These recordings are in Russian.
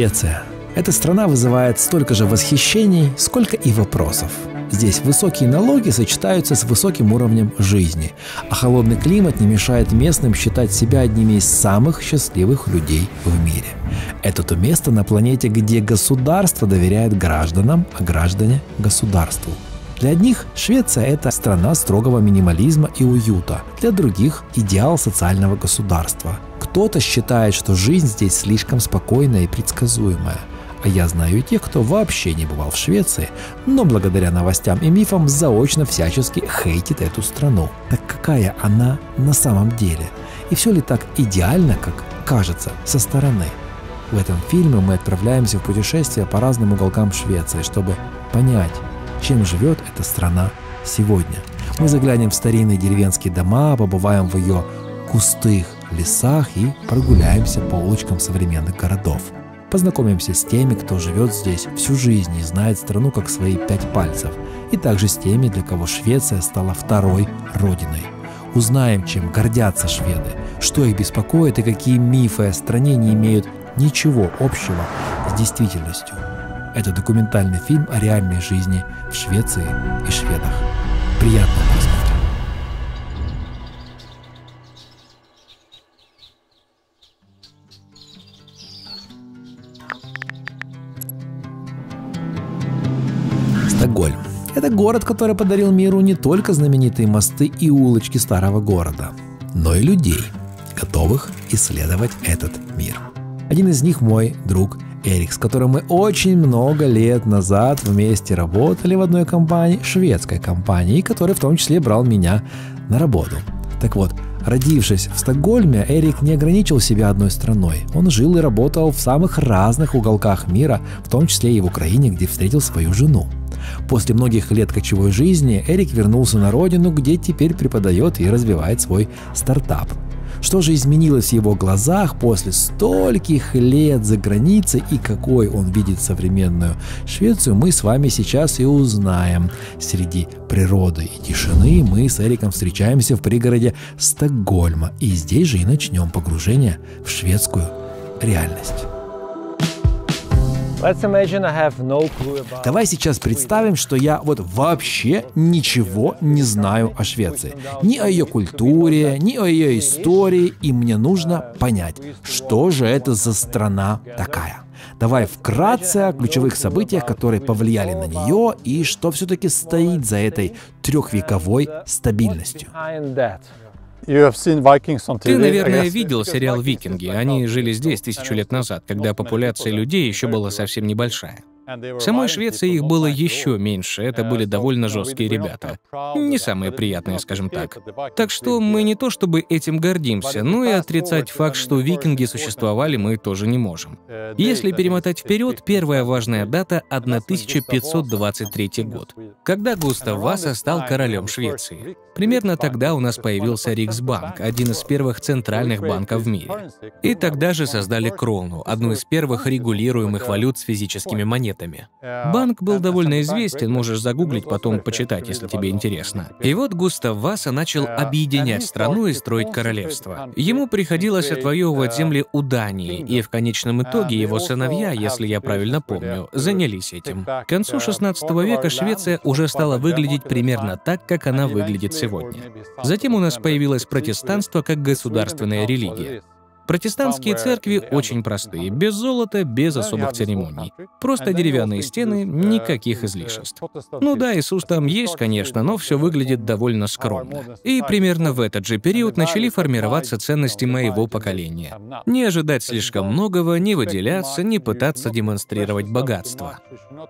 Швеция. Эта страна вызывает столько же восхищений, сколько и вопросов. Здесь высокие налоги сочетаются с высоким уровнем жизни, а холодный климат не мешает местным считать себя одними из самых счастливых людей в мире. Это то место на планете, где государство доверяет гражданам, а граждане – государству. Для одних Швеция – это страна строгого минимализма и уюта, для других – идеал социального государства. Кто-то считает, что жизнь здесь слишком спокойная и предсказуемая. А я знаю тех, кто вообще не бывал в Швеции, но благодаря новостям и мифам заочно всячески хейтит эту страну. Так какая она на самом деле? И все ли так идеально, как кажется со стороны? В этом фильме мы отправляемся в путешествие по разным уголкам Швеции, чтобы понять, чем живет эта страна сегодня. Мы заглянем в старинные деревенские дома, побываем в ее густых лесах и прогуляемся по улочкам современных городов. Познакомимся с теми, кто живет здесь всю жизнь и знает страну как свои 5 пальцев, и также с теми, для кого Швеция стала второй родиной. Узнаем, чем гордятся шведы, что их беспокоит и какие мифы о стране не имеют ничего общего с действительностью. Это документальный фильм о реальной жизни в Швеции и шведах. Приятного просмотра! Стокгольм. Это город, который подарил миру не только знаменитые мосты и улочки старого города, но и людей, готовых исследовать этот мир. Один из них мой друг Эрик, с которым мы очень много лет назад вместе работали в одной компании, шведской компании, который в том числе брал меня на работу. Так вот, родившись в Стокгольме, Эрик не ограничил себя одной страной. Он жил и работал в самых разных уголках мира, в том числе и в Украине, где встретил свою жену. После многих лет кочевой жизни Эрик вернулся на родину, где теперь преподает и развивает свой стартап. Что же изменилось в его глазах после стольких лет за границей и какой он видит современную Швецию, мы с вами сейчас и узнаем. Среди природы и тишины мы с Эриком встречаемся в пригороде Стокгольма, и здесь же и начнем погружение в шведскую реальность. Давай сейчас представим, что я вообще ничего не знаю о Швеции. Ни о ее культуре, ни о ее истории, и мне нужно понять, что же это за страна такая. Давай вкратце о ключевых событиях, которые повлияли на нее, и что все-таки стоит за этой трехвековой стабильностью. Ты, наверное, видел сериал «Викинги». Они жили здесь 1000 лет назад, когда популяция людей еще была совсем небольшая. В самой Швеции их было еще меньше, это были довольно жесткие ребята. Не самые приятные, скажем так. Так что мы не то чтобы этим гордимся, но и отрицать факт, что викинги существовали, мы тоже не можем. Если перемотать вперед, первая важная дата — 1523 год, когда Густав Васа стал королем Швеции. Примерно тогда у нас появился Риксбанк, один из первых центральных банков в мире. И тогда же создали крону, одну из первых регулируемых валют с физическими монетами. Банк был довольно известен, можешь загуглить, потом почитать, если тебе интересно. И вот Густав Васа начал объединять страну и строить королевство. Ему приходилось отвоевывать земли у Дании, и в конечном итоге его сыновья, если я правильно помню, занялись этим. К концу 16 века Швеция уже стала выглядеть примерно так, как она выглядит сегодня. Затем у нас появилось протестанство как государственная религия. Протестантские церкви очень простые, без золота, без особых церемоний. Просто деревянные стены, никаких излишеств. Ну да, Иисус там есть, конечно, но все выглядит довольно скромно. И примерно в этот же период начали формироваться ценности моего поколения. Не ожидать слишком многого, не выделяться, не пытаться демонстрировать богатство.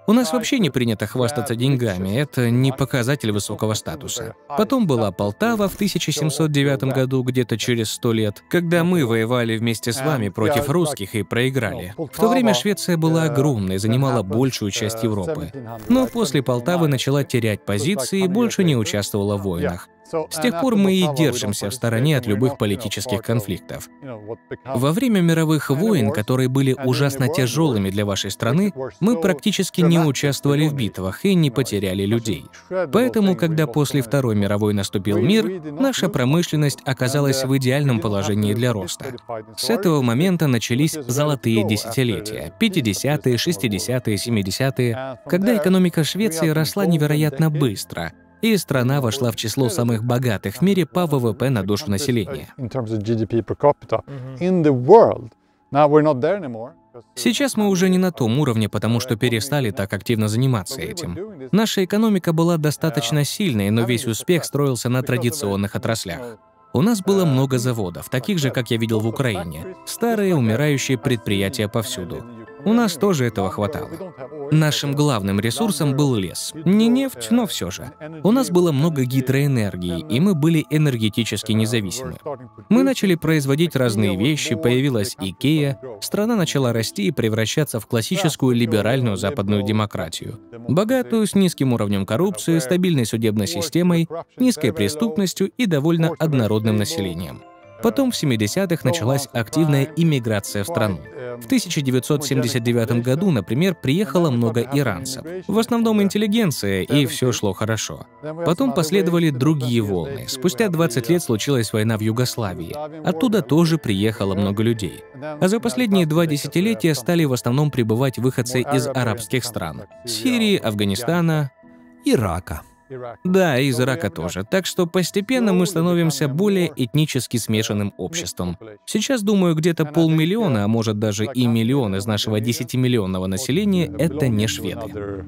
У нас вообще не принято хвастаться деньгами, это не показатель высокого статуса. Потом была Полтава в 1709 году, где-то через 100 лет, когда мы воевали вместе с вами против русских и проиграли. В то время Швеция была огромной, занимала большую часть Европы. Но после Полтавы начала терять позиции и больше не участвовала в войнах. С тех пор мы и держимся в стороне от любых политических конфликтов. Во время мировых войн, которые были ужасно тяжелыми для вашей страны, мы практически не участвовали в битвах и не потеряли людей. Поэтому, когда после Второй мировой наступил мир, наша промышленность оказалась в идеальном положении для роста. С этого момента начались золотые десятилетия — 50-е, 60-е, 70-е, когда экономика Швеции росла невероятно быстро, и страна вошла в число самых богатых в мире по ВВП на душу населения. Сейчас мы уже не на том уровне, потому что перестали так активно заниматься этим. Наша экономика была достаточно сильной, но весь успех строился на традиционных отраслях. У нас было много заводов, таких же, как я видел в Украине. Старые, умирающие предприятия повсюду. У нас тоже этого хватало. Нашим главным ресурсом был лес. Не нефть, но все же. У нас было много гидроэнергии, и мы были энергетически независимы. Мы начали производить разные вещи, появилась Икея, страна начала расти и превращаться в классическую либеральную западную демократию. Богатую, с низким уровнем коррупции, стабильной судебной системой, низкой преступностью и довольно однородным населением. Потом в 70-х началась активная иммиграция в страну. В 1979 году, например, приехало много иранцев. В основном интеллигенция, и все шло хорошо. Потом последовали другие волны. Спустя 20 лет случилась война в Югославии. Оттуда тоже приехало много людей. А за последние 2 десятилетия стали в основном прибывать выходцы из арабских стран. Сирии, Афганистана, Ирака. Да, из Ирака тоже. Так что постепенно мы становимся более этнически смешанным обществом. Сейчас, думаю, где-то 500 000, а может даже и 1 миллион из нашего 10-миллионного населения — это не шведы.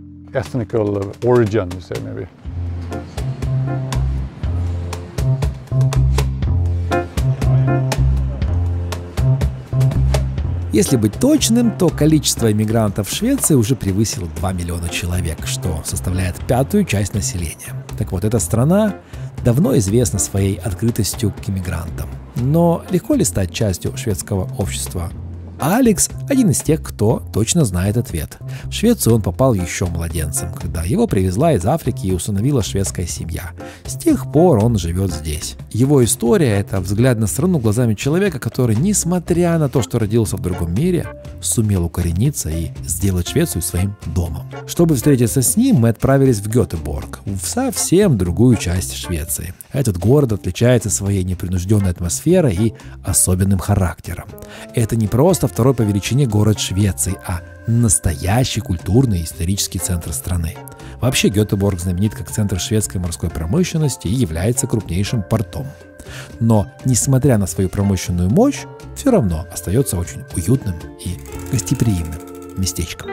Если быть точным, то количество иммигрантов в Швеции уже превысило 2 миллиона человек, что составляет 1/5 часть населения. Так вот, эта страна давно известна своей открытостью к иммигрантам. Но легко ли стать частью шведского общества? А Алекс – один из тех, кто точно знает ответ. В Швецию он попал еще младенцем, когда его привезла из Африки и усыновила шведская семья. С тех пор он живет здесь. Его история – это взгляд на страну глазами человека, который, несмотря на то, что родился в другом мире, сумел укорениться и сделать Швецию своим домом. Чтобы встретиться с ним, мы отправились в Гетеборг, в совсем другую часть Швеции. Этот город отличается своей непринужденной атмосферой и особенным характером. Это не просто второй по величине город Швеции, а настоящий культурный и исторический центр страны. Вообще Гетеборг знаменит как центр шведской морской промышленности и является крупнейшим портом. Но, несмотря на свою промышленную мощь, все равно остается очень уютным и гостеприимным местечком.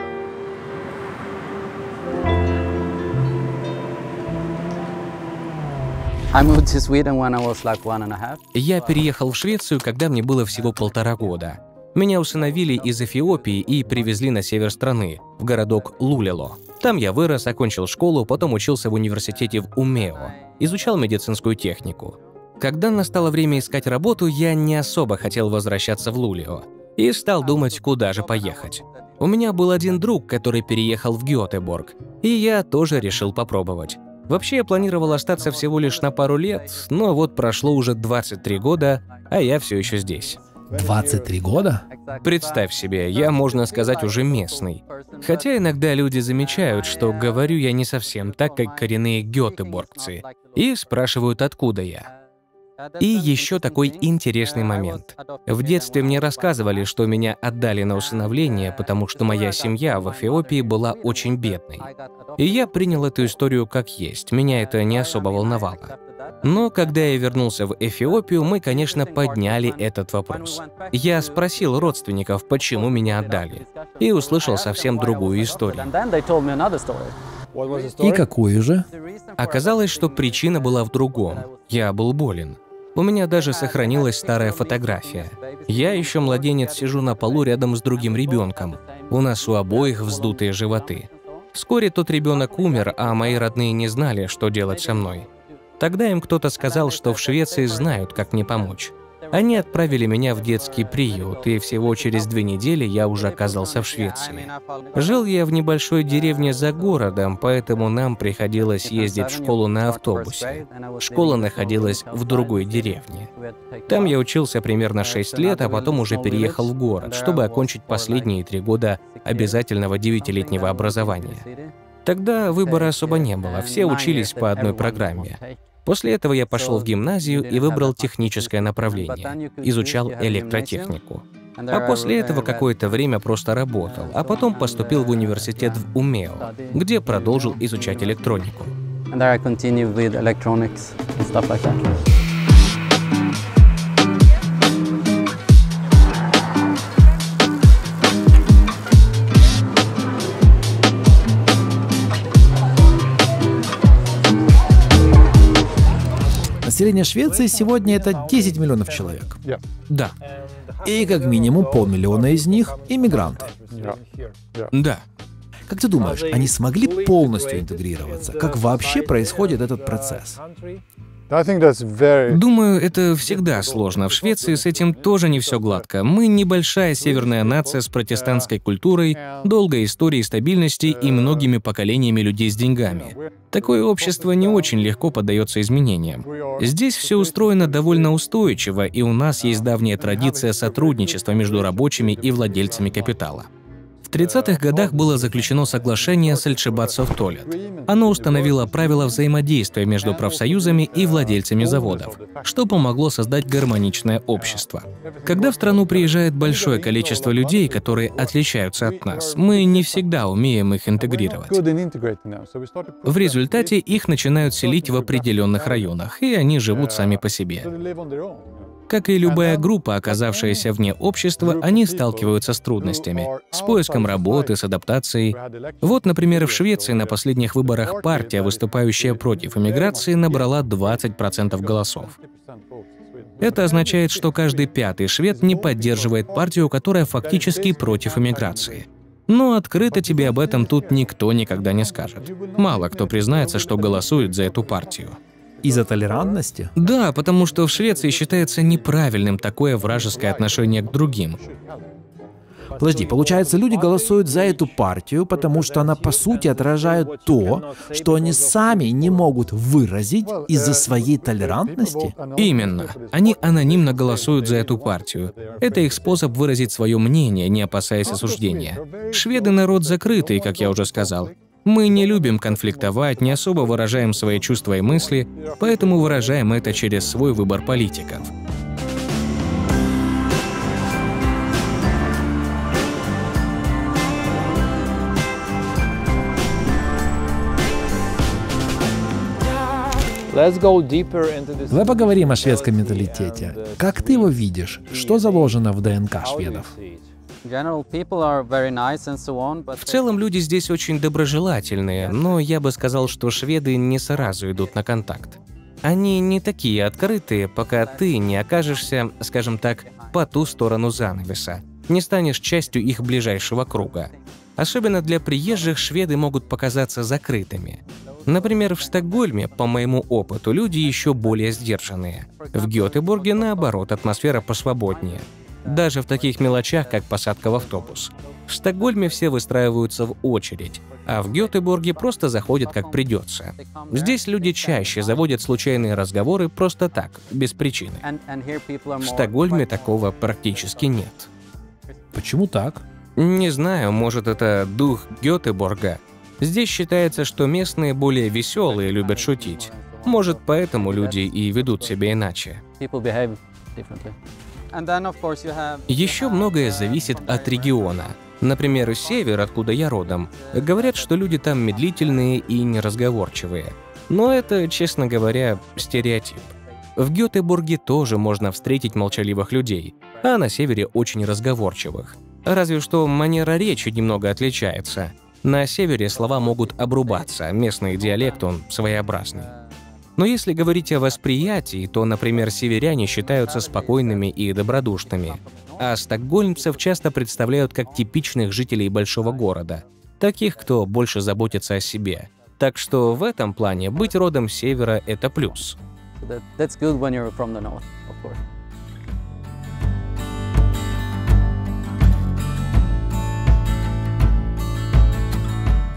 Я переехал в Швецию, когда мне было всего 1,5 года. Меня усыновили из Эфиопии и привезли на север страны, в городок Лулело. Там я вырос, окончил школу, потом учился в университете в Умео, изучал медицинскую технику. Когда настало время искать работу, я не особо хотел возвращаться в Лулео и стал думать, куда же поехать. У меня был один друг, который переехал в Гетеборг, и я тоже решил попробовать. Вообще, я планировал остаться всего лишь на пару лет, но вот прошло уже 23 года, а я все еще здесь. 23 года? Представь себе, я, можно сказать, уже местный. Хотя иногда люди замечают, что говорю я не совсем так, как коренные гетеборгцы, и спрашивают, откуда я. И еще такой интересный момент. В детстве мне рассказывали, что меня отдали на усыновление, потому что моя семья в Эфиопии была очень бедной. И я принял эту историю как есть, меня это не особо волновало. Но когда я вернулся в Эфиопию, мы, конечно, подняли этот вопрос. Я спросил родственников, почему меня отдали, и услышал совсем другую историю. И какую же? Оказалось, что причина была в другом. Я был болен. У меня даже сохранилась старая фотография. Я еще младенец сижу на полу рядом с другим ребенком. У нас у обоих вздутые животы. Вскоре тот ребенок умер, а мои родные не знали, что делать со мной. Тогда им кто-то сказал, что в Швеции знают, как мне помочь. Они отправили меня в детский приют, и всего через 2 недели я уже оказался в Швеции. Жил я в небольшой деревне за городом, поэтому нам приходилось ездить в школу на автобусе. Школа находилась в другой деревне. Там я учился примерно 6 лет, а потом уже переехал в город, чтобы окончить последние 3 года обязательного 9-летнего образования. Тогда выбора особо не было, все учились по одной программе. После этого я пошел в гимназию и выбрал техническое направление, изучал электротехнику. А после этого какое-то время просто работал, а потом поступил в университет в Умео, где продолжил изучать электронику. Население Швеции сегодня это 10 миллионов человек. Да. И как минимум 500 000 из них иммигранты. Да. Как ты думаешь, они смогли полностью интегрироваться? Как вообще происходит этот процесс? Думаю, это всегда сложно. В Швеции с этим тоже не все гладко. Мы небольшая северная нация с протестантской культурой, долгой историей стабильности и многими поколениями людей с деньгами. Такое общество не очень легко поддается изменениям. Здесь все устроено довольно устойчиво, и у нас есть давняя традиция сотрудничества между рабочими и владельцами капитала. В 30-х годах было заключено соглашение Сальтшебатсофтолет. Оно установило правила взаимодействия между профсоюзами и владельцами заводов, что помогло создать гармоничное общество. Когда в страну приезжает большое количество людей, которые отличаются от нас, мы не всегда умеем их интегрировать. В результате их начинают селить в определенных районах, и они живут сами по себе. Как и любая группа, оказавшаяся вне общества, они сталкиваются с трудностями, с поиском работы, с адаптацией. Вот, например, в Швеции на последних выборах партия, выступающая против иммиграции, набрала 20% голосов. Это означает, что каждый 5-й швед не поддерживает партию, которая фактически против иммиграции. Но открыто тебе об этом тут никто никогда не скажет. Мало кто признается, что голосует за эту партию. Из-за толерантности? Да, потому что в Швеции считается неправильным такое вражеское отношение к другим. Подожди, получается, люди голосуют за эту партию, потому что она по сути отражает то, что они сами не могут выразить из-за своей толерантности? Именно. Они анонимно голосуют за эту партию. Это их способ выразить свое мнение, не опасаясь осуждения. Шведы народ закрытый, как я уже сказал. Мы не любим конфликтовать, не особо выражаем свои чувства и мысли, поэтому выражаем это через свой выбор политиков. Давай поговорим о шведском менталитете. Как ты его видишь? Что заложено в ДНК шведов? В целом люди здесь очень доброжелательные, но я бы сказал, что шведы не сразу идут на контакт. Они не такие открытые, пока ты не окажешься, скажем так, по ту сторону занавеса, не станешь частью их ближайшего круга. Особенно для приезжих шведы могут показаться закрытыми. Например, в Стокгольме, по моему опыту, люди еще более сдержанные. В Гётеборге, наоборот, атмосфера посвободнее. Даже в таких мелочах, как посадка в автобус. В Стокгольме все выстраиваются в очередь, а в Гётеборге просто заходят как придется. Здесь люди чаще заводят случайные разговоры просто так, без причины. В Стокгольме такого практически нет. Почему так? Не знаю, может, это дух Гётеборга. Здесь считается, что местные более веселые, любят шутить. Может, поэтому люди и ведут себя иначе. Еще многое зависит от региона. Например, север, откуда я родом, говорят, что люди там медлительные и неразговорчивые. Но это, честно говоря, стереотип. В Гётеборге тоже можно встретить молчаливых людей, а на севере очень разговорчивых. Разве что манера речи немного отличается. На севере слова могут обрубаться, местный диалект, он своеобразный. Но если говорить о восприятии, то, например, северяне считаются спокойными и добродушными, а стокгольмцев часто представляют как типичных жителей большого города, таких, кто больше заботится о себе. Так что в этом плане быть родом с севера – это плюс.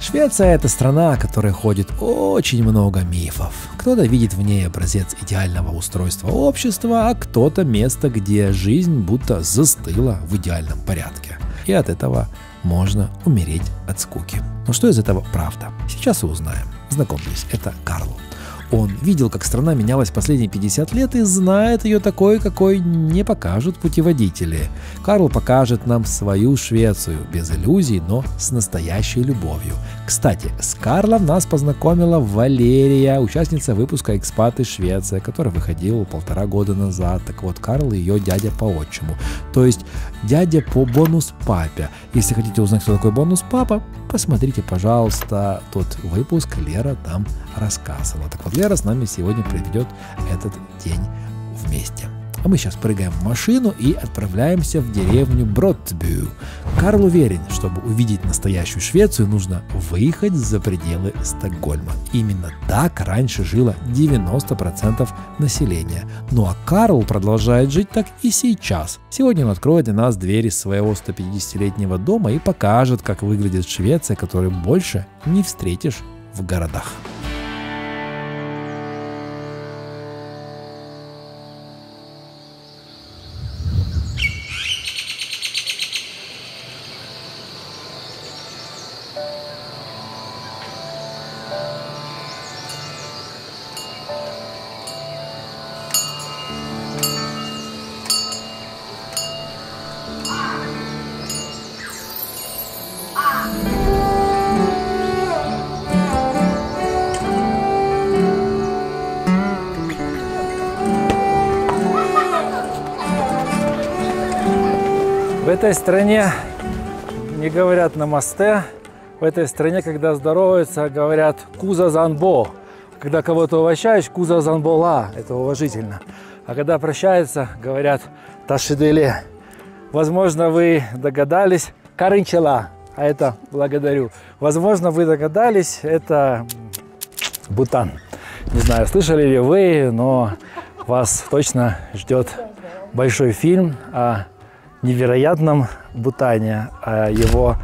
Швеция – это страна, о которой ходит очень много мифов. Кто-то видит в ней образец идеального устройства общества, а кто-то место, где жизнь будто застыла в идеальном порядке. И от этого можно умереть от скуки. Но что из этого правда? Сейчас и узнаем. Знакомьтесь, это Карл. Он видел, как страна менялась последние 50 лет и знает ее такой, какой не покажут путеводители. Карл покажет нам свою Швецию, без иллюзий, но с настоящей любовью. Кстати, с Карлом нас познакомила Валерия, участница выпуска «Экспаты Швеция», который выходил 1,5 года назад. Так вот, Карл ее дядя по отчиму, то есть дядя по бонус-папе. Если хотите узнать, кто такой бонус-папа, посмотрите, пожалуйста, тот выпуск, Лера там рассказывала. Так вот, Лера с нами сегодня проведет этот день вместе. А мы сейчас прыгаем в машину и отправляемся в деревню Бротбю. Карл уверен, чтобы увидеть настоящую Швецию, нужно выехать за пределы Стокгольма. Именно так раньше жило 90% населения. Ну а Карл продолжает жить так и сейчас. Сегодня он откроет для нас двери своего 150-летнего дома и покажет, как выглядит Швеция, которую больше не встретишь в городах. В этой стране не говорят намасте. В этой стране, когда здороваются, говорят куза занбо. Когда кого-то угощаешь, куза занбола. Это уважительно. А когда прощаются, говорят ташиделе. Возможно, вы догадались. Карынчела. А это благодарю. Возможно, вы догадались. Это Бутан. Не знаю, слышали ли вы, но вас точно ждет большой фильм о невероятном Бутане, о его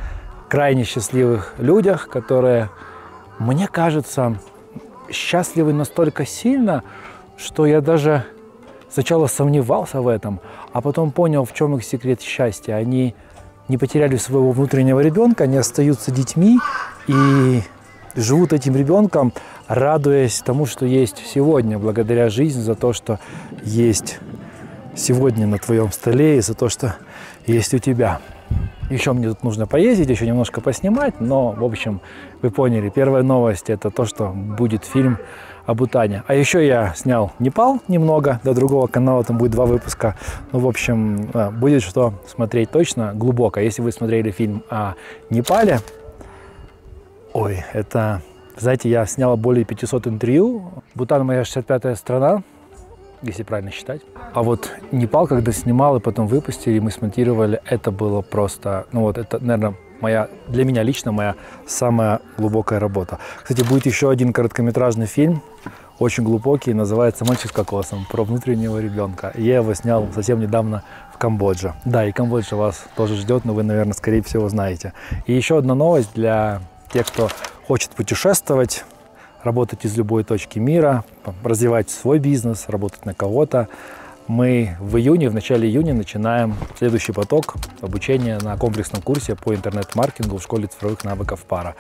крайне счастливых людях, которые, мне кажется, счастливы настолько сильно, что я даже сначала сомневался в этом, а потом понял, в чем их секрет счастья. Они не потеряли своего внутреннего ребенка, они остаются детьми и живут этим ребенком, радуясь тому, что есть сегодня, благодаря жизни, за то, что есть сегодня на твоем столе и за то, что есть у тебя. Еще мне тут нужно поездить, еще немножко поснимать, но, в общем, вы поняли, первая новость – это то, что будет фильм о Бутане. А еще я снял Непал немного, для другого канала там будет 2 выпуска. Ну, в общем, будет что смотреть точно, глубоко. Если вы смотрели фильм о Непале, ой, это, знаете, я снял более 500 интервью. Бутан – моя 65-я страна, если правильно считать. А вот Непал, когда снимал и потом выпустили, мы смонтировали, это было просто, ну вот это, наверное, для меня лично моя самая глубокая работа. Кстати, будет еще один короткометражный фильм, очень глубокий, называется «Мальчик с кокосом», про внутреннего ребенка. Я его снял совсем недавно в Камбодже. Да, и Камбоджа вас тоже ждет, но вы, наверное, скорее всего знаете. И еще одна новость для тех, кто хочет путешествовать, работать из любой точки мира, развивать свой бизнес, работать на кого-то. Мы в начале июня начинаем следующий поток обучения на комплексном курсе по интернет-маркетингу в школе цифровых навыков Пара.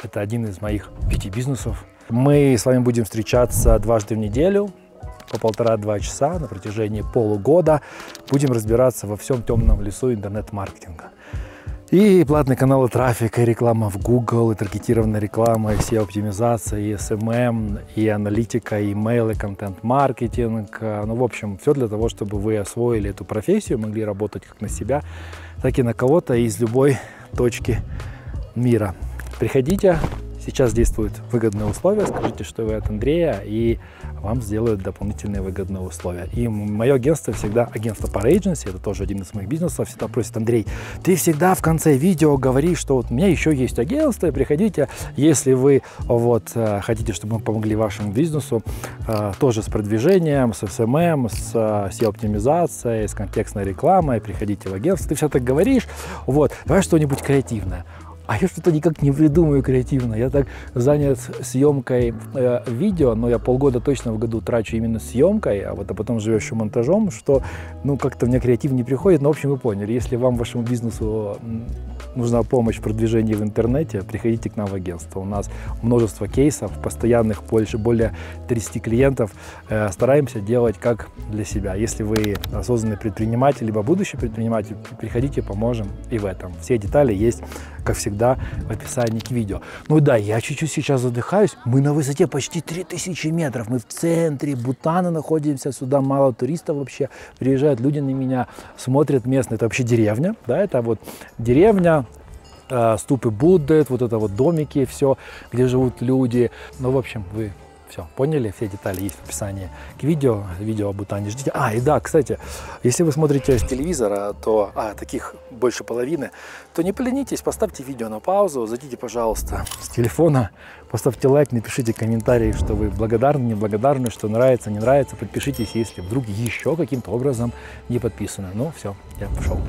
Это один из моих 5 бизнесов. Мы с вами будем встречаться дважды в неделю по 1,5-2 часа на протяжении полугода. Будем разбираться во всем темном лесу интернет-маркетинга. И платные каналы трафика, и реклама в Google, и таргетированная реклама, и SEO-оптимизация, и SMM, и аналитика, и email, и контент-маркетинг. Ну, в общем, все для того, чтобы вы освоили эту профессию, могли работать как на себя, так и на кого-то из любой точки мира. Приходите, сейчас действуют выгодные условия, скажите, что вы от Андрея, и вам сделают дополнительные выгодные условия. И мое агентство всегда, агентство Para Agency, это тоже один из моих бизнесов, всегда просит: Андрей, ты всегда в конце видео говоришь, что вот у меня еще есть агентство, и приходите, если вы вот хотите, чтобы мы помогли вашему бизнесу, тоже с продвижением, с SMM, с SEO-оптимизацией, с контекстной рекламой, приходите в агентство, ты все так говоришь, вот, давай что-нибудь креативное. А я что-то никак не придумаю креативно. Я так занят съемкой видео, но я полгода точно в году трачу именно съемкой, а потом живешь еще монтажом, что как-то мне креатив не приходит. Но в общем вы поняли, если вам, вашему бизнесу нужна помощь в продвижении в интернете, приходите к нам в агентство. У нас множество кейсов, постоянных, более 30 клиентов. Стараемся делать как для себя. Если вы осознанный предприниматель, либо будущий предприниматель, приходите, поможем и в этом. Все детали есть, как всегда, в описании к видео. Ну да, я чуть-чуть сейчас задыхаюсь. Мы на высоте почти 3000 метров. Мы в центре Бутана находимся. Сюда мало туристов вообще. Приезжают люди на меня, смотрят местные. Это вообще деревня. Да, это вот деревня, ступы Будды, вот это вот домики, все, где живут люди. Ну, в общем, вы все поняли, все детали есть в описании к видео о Бутане. Ждите. И да, кстати, если вы смотрите с телевизора, то, таких больше половины, то не поленитесь, поставьте видео на паузу, зайдите, пожалуйста, с телефона, поставьте лайк, напишите комментарий, что вы благодарны, не благодарны, что нравится, не нравится, подпишитесь, если вдруг еще каким-то образом не подписаны. Ну, все, я пошел.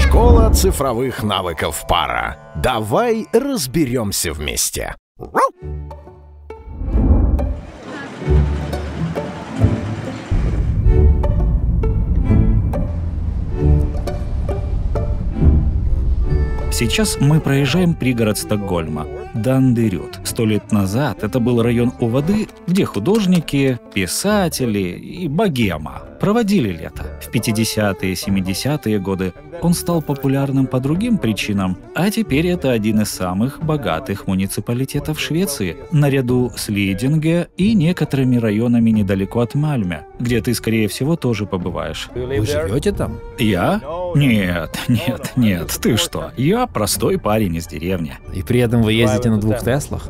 Школа цифровых навыков Пара. Давай разберемся вместе. Сейчас мы проезжаем пригород Стокгольма – Дандерют. 100 лет назад это был район у воды, где художники, писатели и богема проводили лето. В 50-е и 70-е годы он стал популярным по другим причинам, а теперь это один из самых богатых муниципалитетов Швеции, наряду с Лидинге и некоторыми районами недалеко от Мальме, где ты, скорее всего, тоже побываешь. Вы живете там? Я? Нет, ты что? Я простой парень из деревни. И при этом вы ездите на 2 Теслах?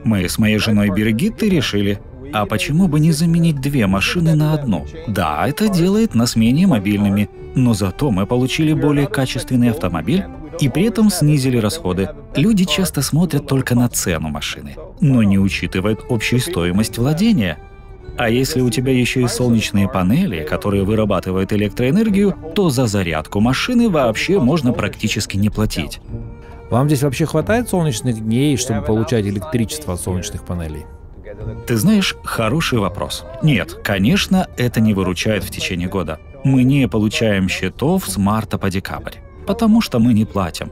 Мы с моей женой Биргиттой решили, а почему бы не заменить 2 машины на одну? Да, это делает нас менее мобильными, но зато мы получили более качественный автомобиль и при этом снизили расходы. Люди часто смотрят только на цену машины, но не учитывают общую стоимость владения. А если у тебя еще и солнечные панели, которые вырабатывают электроэнергию, то за зарядку машины вообще можно практически не платить. Вам здесь вообще хватает солнечных дней, чтобы получать электричество от солнечных панелей? Ты знаешь, хороший вопрос. Нет, конечно, это не выручает в течение года. Мы не получаем счетов с марта по декабрь, потому что мы не платим.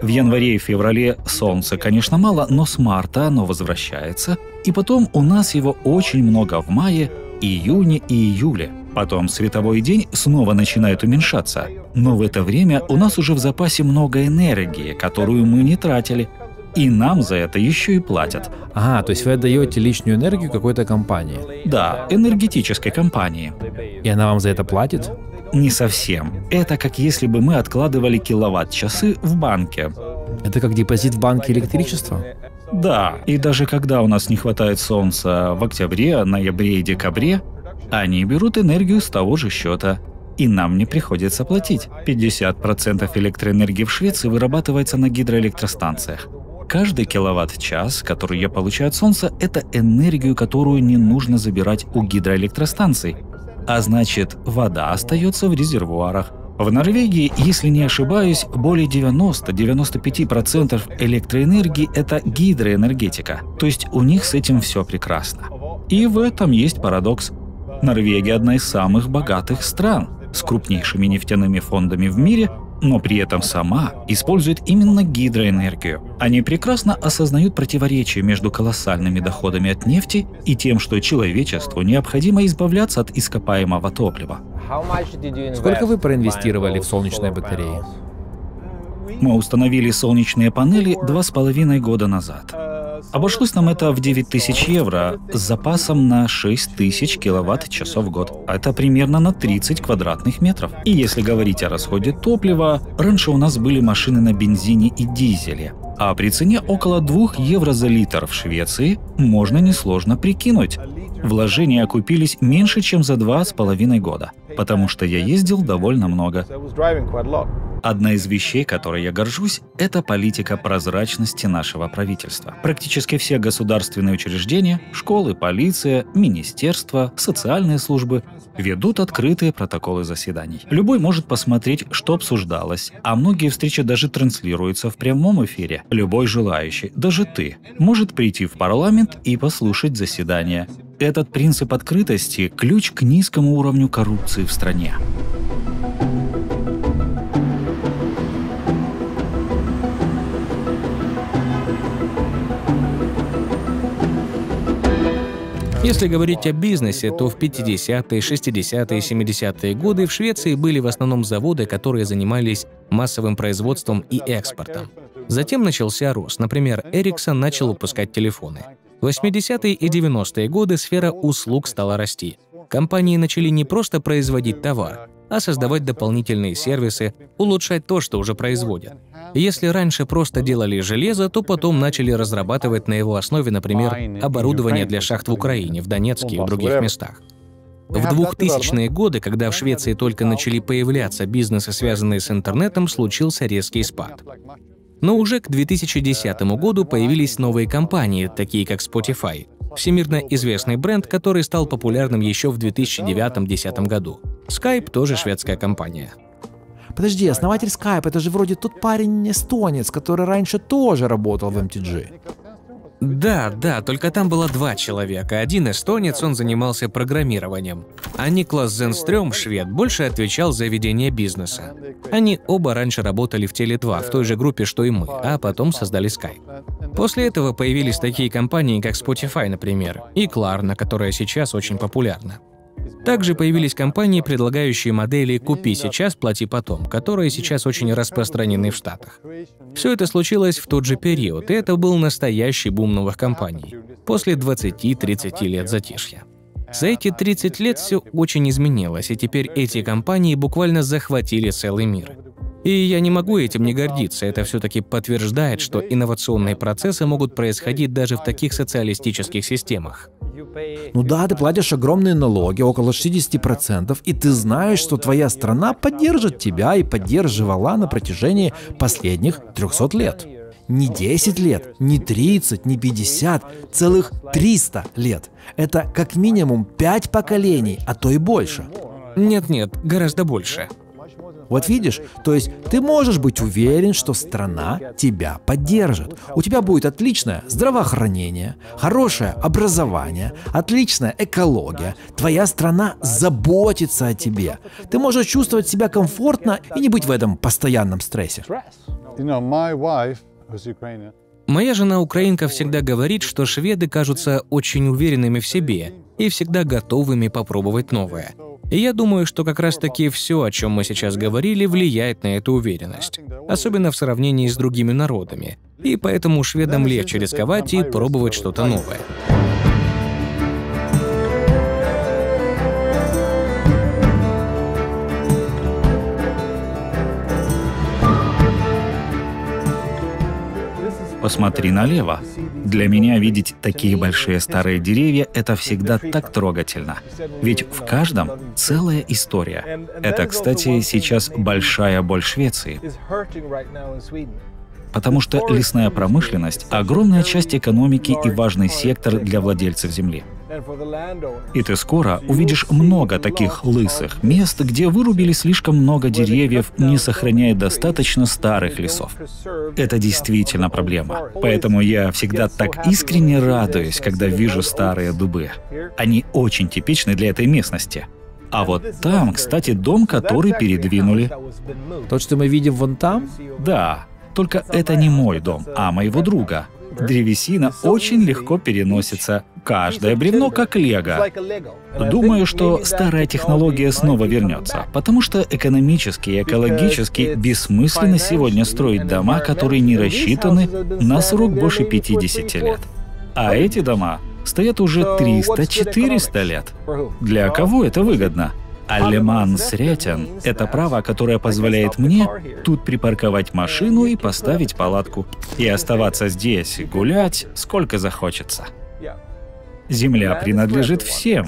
В январе и феврале солнца, конечно, мало, но с марта оно возвращается, и потом у нас его очень много в мае, июне и июле. Потом световой день снова начинает уменьшаться, но в это время у нас уже в запасе много энергии, которую мы не тратили. И нам за это еще и платят. Ага, то есть вы отдаете лишнюю энергию какой-то компании? Да, энергетической компании. И она вам за это платит? Не совсем. Это как если бы мы откладывали киловатт-часы в банке. Это как депозит в банке электричества? Да, и даже когда у нас не хватает солнца в октябре, ноябре и декабре, они берут энергию с того же счета. И нам не приходится платить. 50% электроэнергии в Швеции вырабатывается на гидроэлектростанциях. Каждый киловатт-час, который я получаю от солнца, это энергию, которую не нужно забирать у гидроэлектростанций. А значит, вода остается в резервуарах. В Норвегии, если не ошибаюсь, более 90-95% электроэнергии – это гидроэнергетика. То есть у них с этим все прекрасно. И в этом есть парадокс. Норвегия – одна из самых богатых стран, с крупнейшими нефтяными фондами в мире, но при этом сама использует именно гидроэнергию. Они прекрасно осознают противоречие между колоссальными доходами от нефти и тем, что человечеству необходимо избавляться от ископаемого топлива. Сколько вы проинвестировали в солнечные батареи? Мы установили солнечные панели 2,5 года назад. Обошлось нам это в 9000 евро с запасом на 6000 киловатт-часов в год. Это примерно на 30 квадратных метров. И если говорить о расходе топлива, раньше у нас были машины на бензине и дизеле. А при цене около 2 евро за литр в Швеции можно несложно прикинуть. Вложения окупились меньше, чем за 2,5 года, потому что я ездил довольно много. Одна из вещей, которой я горжусь, это политика прозрачности нашего правительства. Практически все государственные учреждения, школы, полиция, министерства, социальные службы ведут открытые протоколы заседаний. Любой может посмотреть, что обсуждалось, а многие встречи даже транслируются в прямом эфире. Любой желающий, даже ты, может прийти в парламент и послушать заседание. Этот принцип открытости – ключ к низкому уровню коррупции в стране. Если говорить о бизнесе, то в 50-е, 60-е, 70-е годы в Швеции были в основном заводы, которые занимались массовым производством и экспортом. Затем начался рост. Например, Ericsson начал выпускать телефоны. В 80-е и 90-е годы сфера услуг стала расти. Компании начали не просто производить товар, а создавать дополнительные сервисы, улучшать то, что уже производят. Если раньше просто делали железо, то потом начали разрабатывать на его основе, например, оборудование для шахт в Украине, в Донецке и в других местах. В 2000-е годы, когда в Швеции только начали появляться бизнесы, связанные с интернетом, случился резкий спад. Но уже к 2010 году появились новые компании, такие как Spotify, всемирно известный бренд, который стал популярным еще в 2009-2010 году. Skype тоже шведская компания. Подожди, основатель Skype — это же вроде тот парень-эстонец, который раньше тоже работал в MTG. Да, только там было два человека. Один эстонец, он занимался программированием, а Никлас Зенстрём, швед, больше отвечал за ведение бизнеса. Они оба раньше работали в Теле2, в той же группе, что и мы, а потом создали Skype. После этого появились такие компании, как Spotify, например, и Klarna, которая сейчас очень популярна. Также появились компании, предлагающие модели «Купи сейчас, плати потом», которые сейчас очень распространены в Штатах. Все это случилось в тот же период, и это был настоящий бум новых компаний, после 20-30 лет затишья. За эти 30 лет все очень изменилось, и теперь эти компании буквально захватили целый мир. И я не могу этим не гордиться, это все-таки подтверждает, что инновационные процессы могут происходить даже в таких социалистических системах. Ну да, ты платишь огромные налоги, около 60%, и ты знаешь, что твоя страна поддержит тебя и поддерживала на протяжении последних 300 лет. Не 10 лет, не 30, не 50, целых 300 лет. Это как минимум 5 поколений, а то и больше. Нет, гораздо больше. Вот видишь, то есть ты можешь быть уверен, что страна тебя поддержит. У тебя будет отличное здравоохранение, хорошее образование, отличная экология. Твоя страна заботится о тебе. Ты можешь чувствовать себя комфортно и не быть в этом постоянном стрессе. Моя жена украинка всегда говорит, что шведы кажутся очень уверенными в себе и всегда готовыми попробовать новое. И я думаю, что как раз-таки все, о чем мы сейчас говорили, влияет на эту уверенность, особенно в сравнении с другими народами. И поэтому шведам легче рисковать и пробовать что-то новое. Посмотри налево. Для меня видеть такие большие старые деревья — это всегда так трогательно. Ведь в каждом целая история. Это, кстати, сейчас большая боль Швеции. Потому что лесная промышленность — огромная часть экономики и важный сектор для владельцев земли. И ты скоро увидишь много таких лысых мест, где вырубили слишком много деревьев, не сохраняя достаточно старых лесов. Это действительно проблема. Поэтому я всегда так искренне радуюсь, когда вижу старые дубы. Они очень типичны для этой местности. А вот там, кстати, дом, который передвинули. Тот, что мы видим вон там? Да, только это не мой дом, а моего друга. Древесина очень легко переносится. Каждое бревно как лего. Думаю, что старая технология снова вернется, потому что экономически и экологически бессмысленно сегодня строить дома, которые не рассчитаны на срок больше 50 лет. А эти дома стоят уже 300-400 лет. Для кого это выгодно? Аллемансрятен — это право, которое позволяет мне тут припарковать машину и поставить палатку. И оставаться здесь, гулять, сколько захочется. Земля принадлежит всем,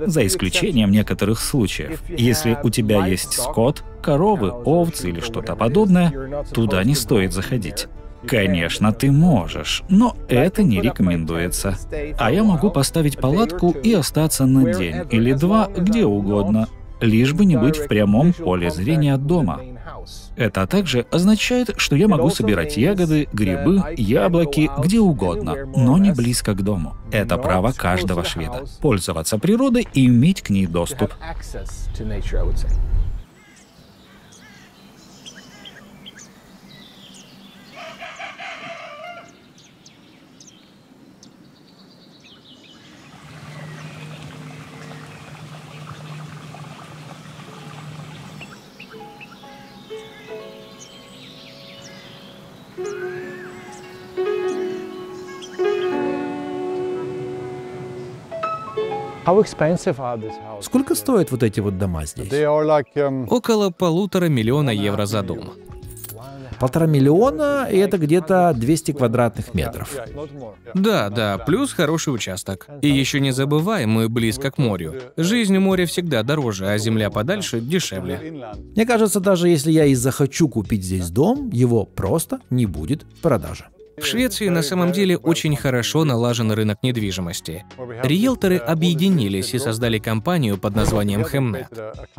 за исключением некоторых случаев. Если у тебя есть скот, коровы, овцы или что-то подобное, туда не стоит заходить. Конечно, ты можешь, но это не рекомендуется. А я могу поставить палатку и остаться на день или два где угодно, лишь бы не быть в прямом поле зрения от дома. Это также означает, что я могу собирать ягоды, грибы, яблоки где угодно, но не близко к дому. Это право каждого шведа — пользоваться природой и иметь к ней доступ. Сколько стоят вот эти вот дома здесь? Около 1,5 миллиона евро за дом. 1,5 миллиона, и это где-то 200 квадратных метров. Да, плюс хороший участок. И еще не забывай, мы близко к морю. Жизнь у моря всегда дороже, а земля подальше дешевле. Мне кажется, даже если я и захочу купить здесь дом, его просто не будет в продаже. В Швеции на самом деле очень хорошо налажен рынок недвижимости. Риэлторы объединились и создали компанию под названием Hemnet.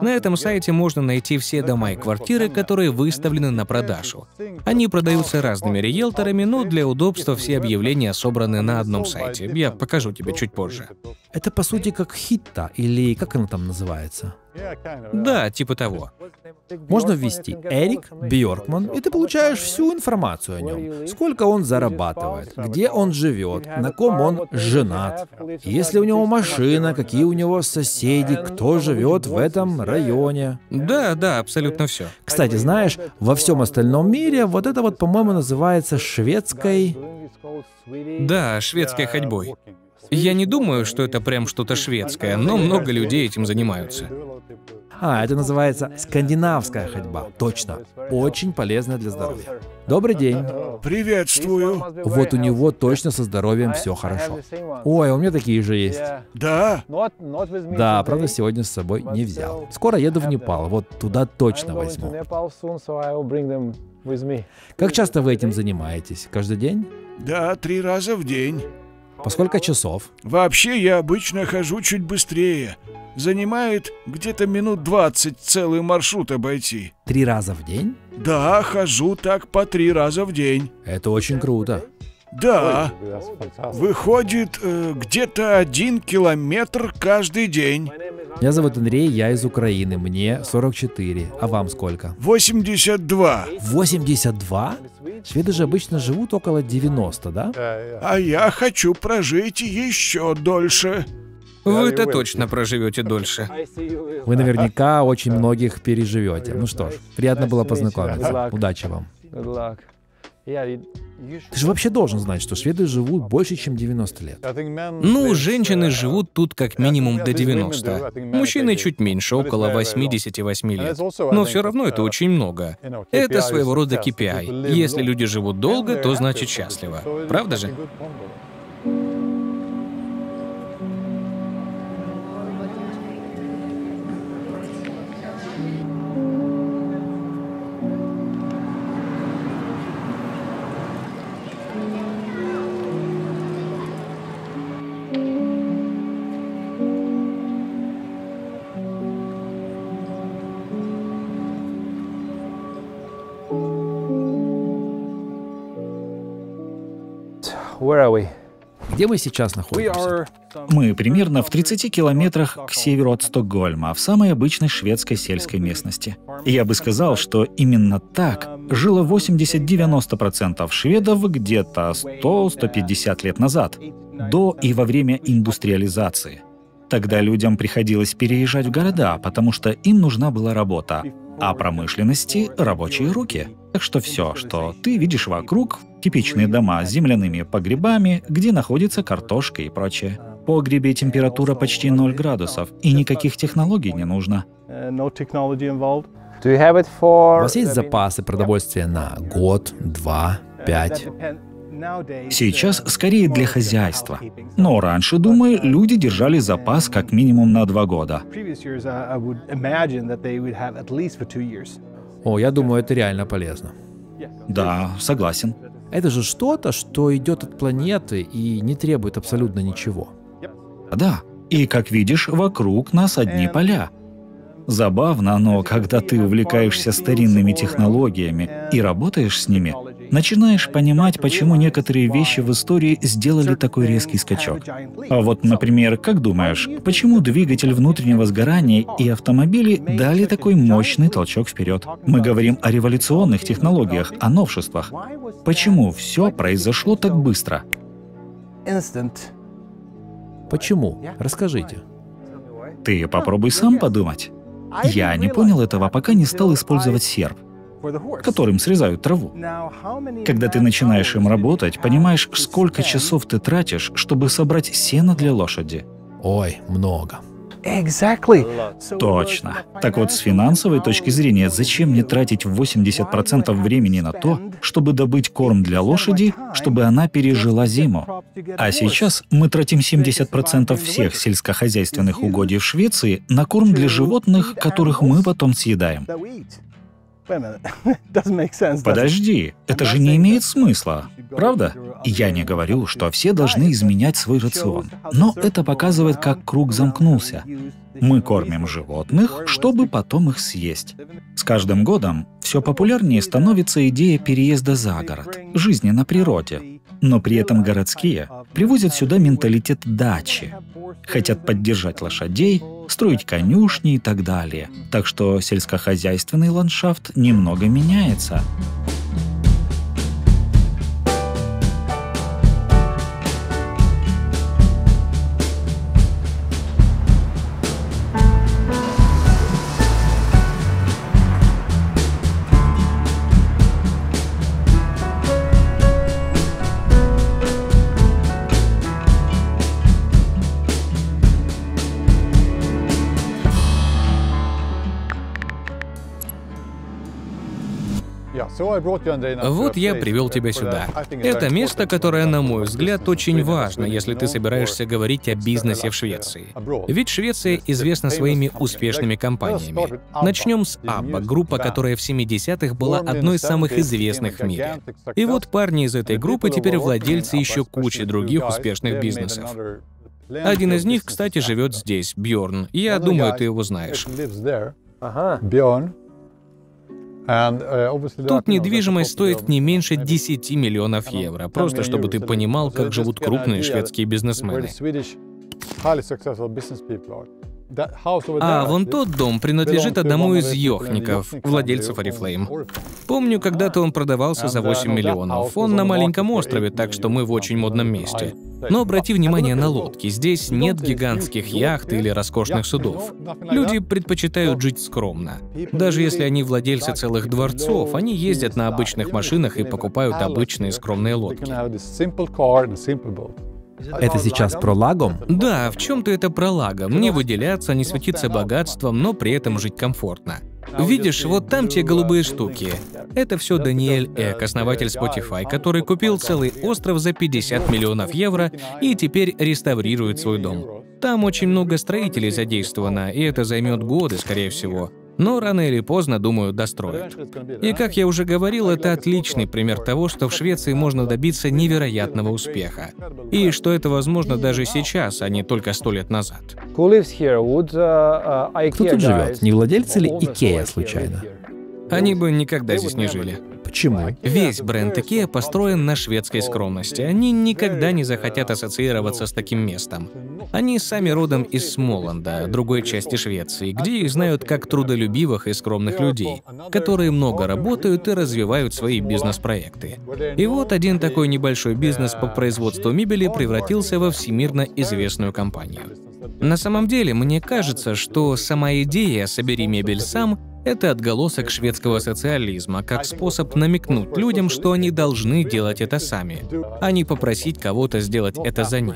На этом сайте можно найти все дома и квартиры, которые выставлены на продажу. Они продаются разными риэлторами, но для удобства все объявления собраны на одном сайте. Я покажу тебе чуть позже. Это по сути как Хитта, или как оно там называется? Да, типа того. Можно ввести Эрик Бьоркман, и ты получаешь всю информацию о нем. Сколько он зарабатывает, где он живет, на ком он женат, есть ли у него машина, какие у него соседи, кто живет в этом районе. Да, абсолютно все. Кстати, знаешь, во всем остальном мире вот это вот, по-моему, называется шведской... Да, шведской ходьбой. Я не думаю, что это прям что-то шведское, но много людей этим занимаются. Это называется скандинавская ходьба. Точно. Очень полезная для здоровья. Добрый день. Приветствую. Вот у него точно со здоровьем все хорошо. Ой, у меня такие же есть. Да? Да, правда, сегодня с собой не взял. Скоро еду в Непал, вот туда точно возьму. Как часто вы этим занимаетесь? Каждый день? Да, 3 раза в день. По сколько часов? Вообще, я обычно хожу чуть быстрее. Занимает где-то минут 20 целый маршрут обойти. 3 раза в день? Да, хожу так по 3 раза в день. Это очень круто. Да. Выходит, где-то 1 километр каждый день. Меня зовут Андрей, я из Украины, мне 44. А вам сколько? 82. 82? Шведы же обычно живут около 90, да? А я хочу прожить еще дольше. Вы-то точно проживете дольше. Вы наверняка очень многих переживете. Ну что ж, приятно было познакомиться. Удачи вам. Ты же вообще должен знать, что шведы живут больше, чем 90 лет. Ну, женщины живут тут как минимум до 90. Мужчины чуть меньше, около 88 лет. Но все равно это очень много. Это своего рода KPI. Если люди живут долго, то значит счастливо. Правда же? Где мы сейчас находимся? Мы примерно в 30 километрах к северу от Стокгольма, в самой обычной шведской сельской местности. И я бы сказал, что именно так жило 80-90% шведов где-то 100-150 лет назад, до и во время индустриализации. Тогда людям приходилось переезжать в города, потому что им нужна была работа, а промышленности — рабочие руки. Так что все, что ты видишь вокруг — типичные дома с земляными погребами, где находится картошка и прочее. В погребе температура почти 0 градусов, и никаких технологий не нужно. У вас есть запасы продовольствия на год, 2, 5? Сейчас скорее для хозяйства. Но раньше, думаю, люди держали запас как минимум на 2 года. О, я думаю, это реально полезно. Да, согласен. Это же что-то, что идет от планеты и не требует абсолютно ничего. Да. И, как видишь, вокруг нас одни поля. Забавно, но когда ты увлекаешься старинными технологиями и работаешь с ними, начинаешь понимать, почему некоторые вещи в истории сделали такой резкий скачок. А вот, например, как думаешь, почему двигатель внутреннего сгорания и автомобили дали такой мощный толчок вперед? Мы говорим о революционных технологиях, о новшествах. Почему все произошло так быстро? Почему? Расскажите. Ты попробуй сам подумать. Я не понял этого, пока не стал использовать серп, которым срезают траву. Когда ты начинаешь им работать, понимаешь, сколько часов ты тратишь, чтобы собрать сено для лошади. Ой, много. Точно. Так вот, с финансовой точки зрения, зачем мне тратить 80% времени на то, чтобы добыть корм для лошади, чтобы она пережила зиму? А сейчас мы тратим 70% всех сельскохозяйственных угодий в Швеции на корм для животных, которых мы потом съедаем. Подожди, это же не имеет смысла, правда? Я не говорю, что все должны изменять свой рацион, но это показывает, как круг замкнулся. Мы кормим животных, чтобы потом их съесть. С каждым годом все популярнее становится идея переезда за город, жизни на природе. Но при этом городские привозят сюда менталитет дачи. Хотят поддержать лошадей, строить конюшни и так далее. Так что сельскохозяйственный ландшафт немного меняется. Вот я привел тебя сюда. Это место, которое, на мой взгляд, очень важно, если ты собираешься говорить о бизнесе в Швеции. Ведь Швеция известна своими успешными компаниями. Начнем с Abba, группа, которая в 70-х была одной из самых известных в мире. И вот парни из этой группы теперь владельцы еще кучи других успешных бизнесов. Один из них, кстати, живет здесь, Бьорн. Я думаю, ты его знаешь. Тут недвижимость стоит не меньше 10 миллионов евро, просто чтобы ты понимал, как живут крупные шведские бизнесмены. А вон тот дом принадлежит одному из йохников, владельцев Oriflame. Помню, когда-то он продавался за 8 миллионов. Он на маленьком острове, так что мы в очень модном месте. Но обрати внимание на лодки. Здесь нет гигантских яхт или роскошных судов. Люди предпочитают жить скромно. Даже если они владельцы целых дворцов, они ездят на обычных машинах и покупают обычные скромные лодки. Это сейчас про лагом? Да, в чем-то это про лагом. Не выделяться, не светиться богатством, но при этом жить комфортно. Видишь, вот там те голубые штуки. Это все Даниэль Эк, основатель Spotify, который купил целый остров за 50 миллионов евро и теперь реставрирует свой дом. Там очень много строителей задействовано, и это займет годы, скорее всего. Но рано или поздно, думаю, достроят. И, как я уже говорил, это отличный пример того, что в Швеции можно добиться невероятного успеха. И что это возможно даже сейчас, а не только 100 лет назад. Кто тут живет? Не владельцы ли Икея, случайно? Они бы никогда здесь не жили. Почему? Весь бренд IKEA построен на шведской скромности. Они никогда не захотят ассоциироваться с таким местом. Они сами родом из Смоланда, другой части Швеции, где их знают как трудолюбивых и скромных людей, которые много работают и развивают свои бизнес-проекты. И вот один такой небольшой бизнес по производству мебели превратился во всемирно известную компанию. На самом деле, мне кажется, что сама идея «собери мебель сам» — это отголосок шведского социализма, как способ намекнуть людям, что они должны делать это сами, а не попросить кого-то сделать это за них.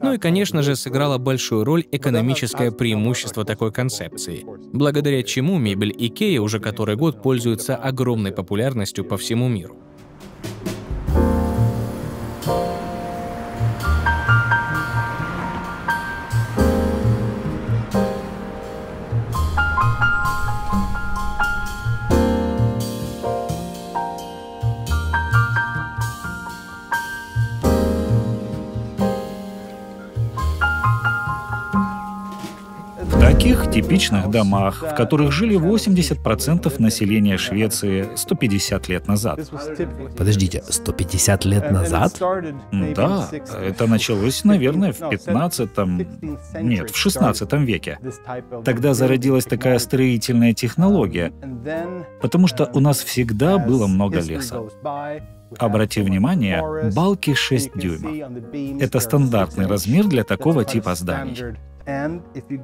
Ну и, конечно же, сыграло большую роль экономическое преимущество такой концепции, благодаря чему мебель IKEA уже который год пользуется огромной популярностью по всему миру. типичных домах, в которых жили 80% населения Швеции 150 лет назад. Подождите, 150 лет назад? Да, это началось, наверное, в 16 веке. Тогда зародилась такая строительная технология, потому что у нас всегда было много леса. Обрати внимание, балки 6 дюймов. Это стандартный размер для такого типа зданий.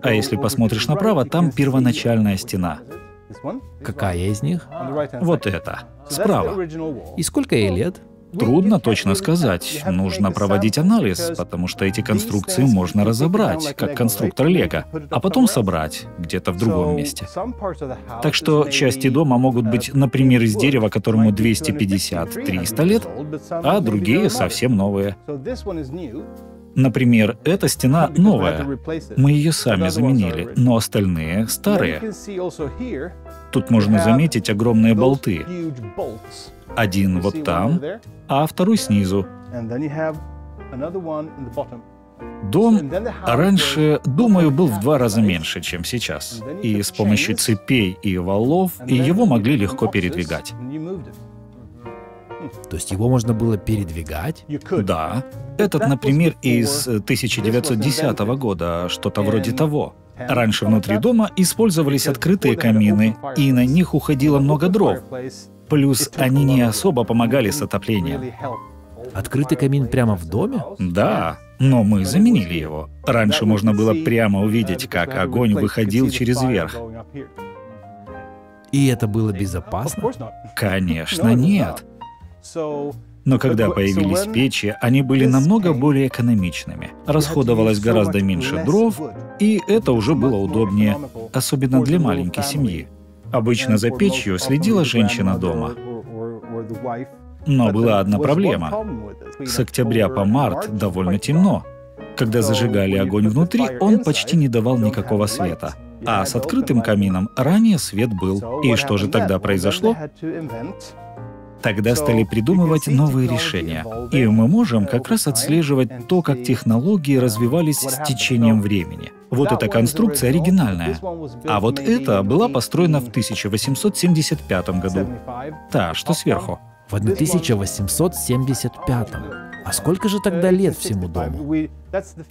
А если посмотришь направо, там первоначальная стена. Какая из них? Вот это, справа. И сколько ей лет? Трудно точно сказать. Нужно проводить анализ, потому что эти конструкции можно разобрать, как конструктор Лего, а потом собрать где-то в другом месте. Так что части дома могут быть, например, из дерева, которому 250-300 лет, а другие совсем новые. Например, эта стена новая. Мы ее сами заменили, но остальные старые. Тут можно заметить огромные болты. Один вот там, а второй снизу. Дом раньше, думаю, был в 2 раза меньше, чем сейчас. И с помощью цепей и валов его могли легко передвигать. То есть его можно было передвигать? Да. Этот, например, из 1910 года, что-то вроде того. Раньше внутри дома использовались открытые камины, и на них уходило много дров. Плюс они не особо помогали с отоплением. Открытый камин прямо в доме? Да, но мы заменили его. Раньше можно было прямо увидеть, как огонь выходил через верх. И это было безопасно? Конечно, нет. Но когда появились печи, они были намного более экономичными. Расходовалось гораздо меньше дров, и это уже было удобнее, особенно для маленькой семьи. Обычно за печью следила женщина дома. Но была одна проблема. С октября по март довольно темно. Когда зажигали огонь внутри, он почти не давал никакого света. А с открытым камином ранее свет был. И что же тогда произошло? Тогда стали придумывать новые решения. И мы можем как раз отслеживать то, как технологии развивались с течением времени. Вот эта конструкция оригинальная. А вот эта была построена в 1875 году. Та, что сверху. В 1875. А сколько же тогда лет всему дому?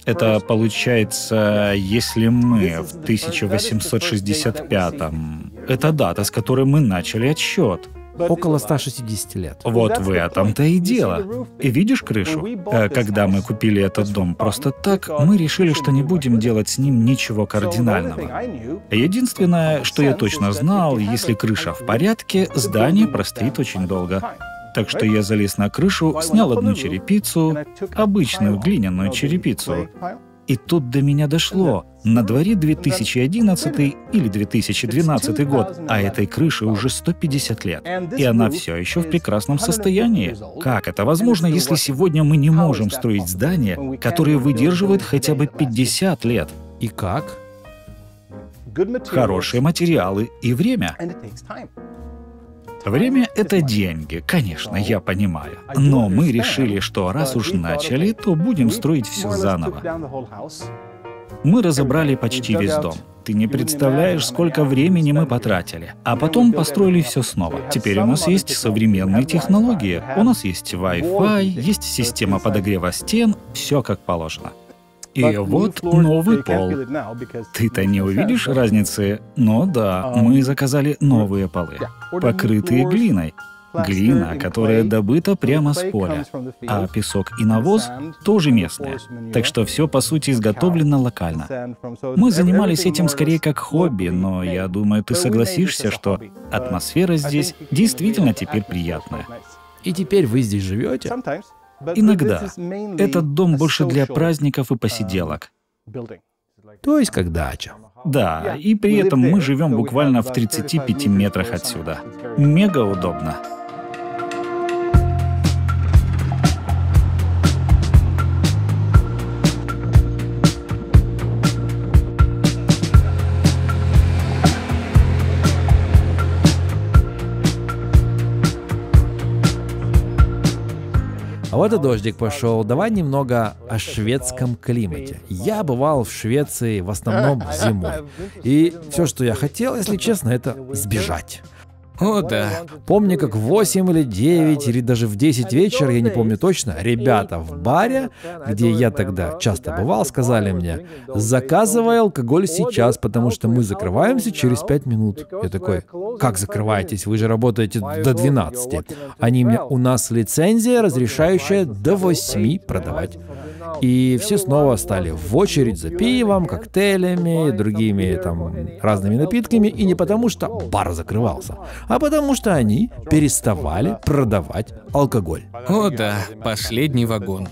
Это получается, если мы в 1865-м... Это дата, с которой мы начали отсчет. Около 160 лет. Вот в этом-то и дело. И видишь крышу? Когда мы купили этот дом просто так, мы решили, что не будем делать с ним ничего кардинального. Единственное, что я точно знал, если крыша в порядке, здание простоит очень долго. Так что я залез на крышу, снял одну черепицу, обычную глиняную черепицу. И тут до меня дошло. На дворе 2011 или 2012 год, а этой крыше уже 150 лет. И она все еще в прекрасном состоянии. Как это возможно, если сегодня мы не можем строить здания, которые выдерживают хотя бы 50 лет? И как? Хорошие материалы и время. Время — это деньги, конечно, я понимаю. Но мы решили, что раз уж начали, то будем строить все заново. Мы разобрали почти весь дом. Ты не представляешь, сколько времени мы потратили. А потом построили все снова. Теперь у нас есть современные технологии. У нас есть Wi-Fi, есть система подогрева стен, все как положено. И вот новый пол. Ты-то не увидишь разницы? Но да, мы заказали новые полы, покрытые глиной. Глина, которая добыта прямо с поля. А песок и навоз тоже местные. Так что все, по сути, изготовлено локально. Мы занимались этим скорее как хобби, но я думаю, ты согласишься, что атмосфера здесь действительно теперь приятная. И теперь вы здесь живете? Иногда. Этот дом больше для праздников и посиделок. То есть как дача. Да, и при этом мы живем буквально в 35 метрах отсюда. Мега удобно. А вот и дождик пошел. Давай немного о шведском климате. Я бывал в Швеции в основном зимой. И все, что я хотел, если честно, это сбежать. О, да. Помню, как в 8 или 9, или даже в 10 вечера, я не помню точно, ребята в баре, где я тогда часто бывал, сказали мне: заказывай алкоголь сейчас, потому что мы закрываемся через 5 минут. Я такой: как закрываетесь? Вы же работаете до 12. Они мне: у нас лицензия, разрешающая до 8 продавать. И все снова стали в очередь за пивом, коктейлями, другими там разными напитками. И не потому, что бар закрывался, а потому что они переставали продавать алкоголь. О да, последний вагон.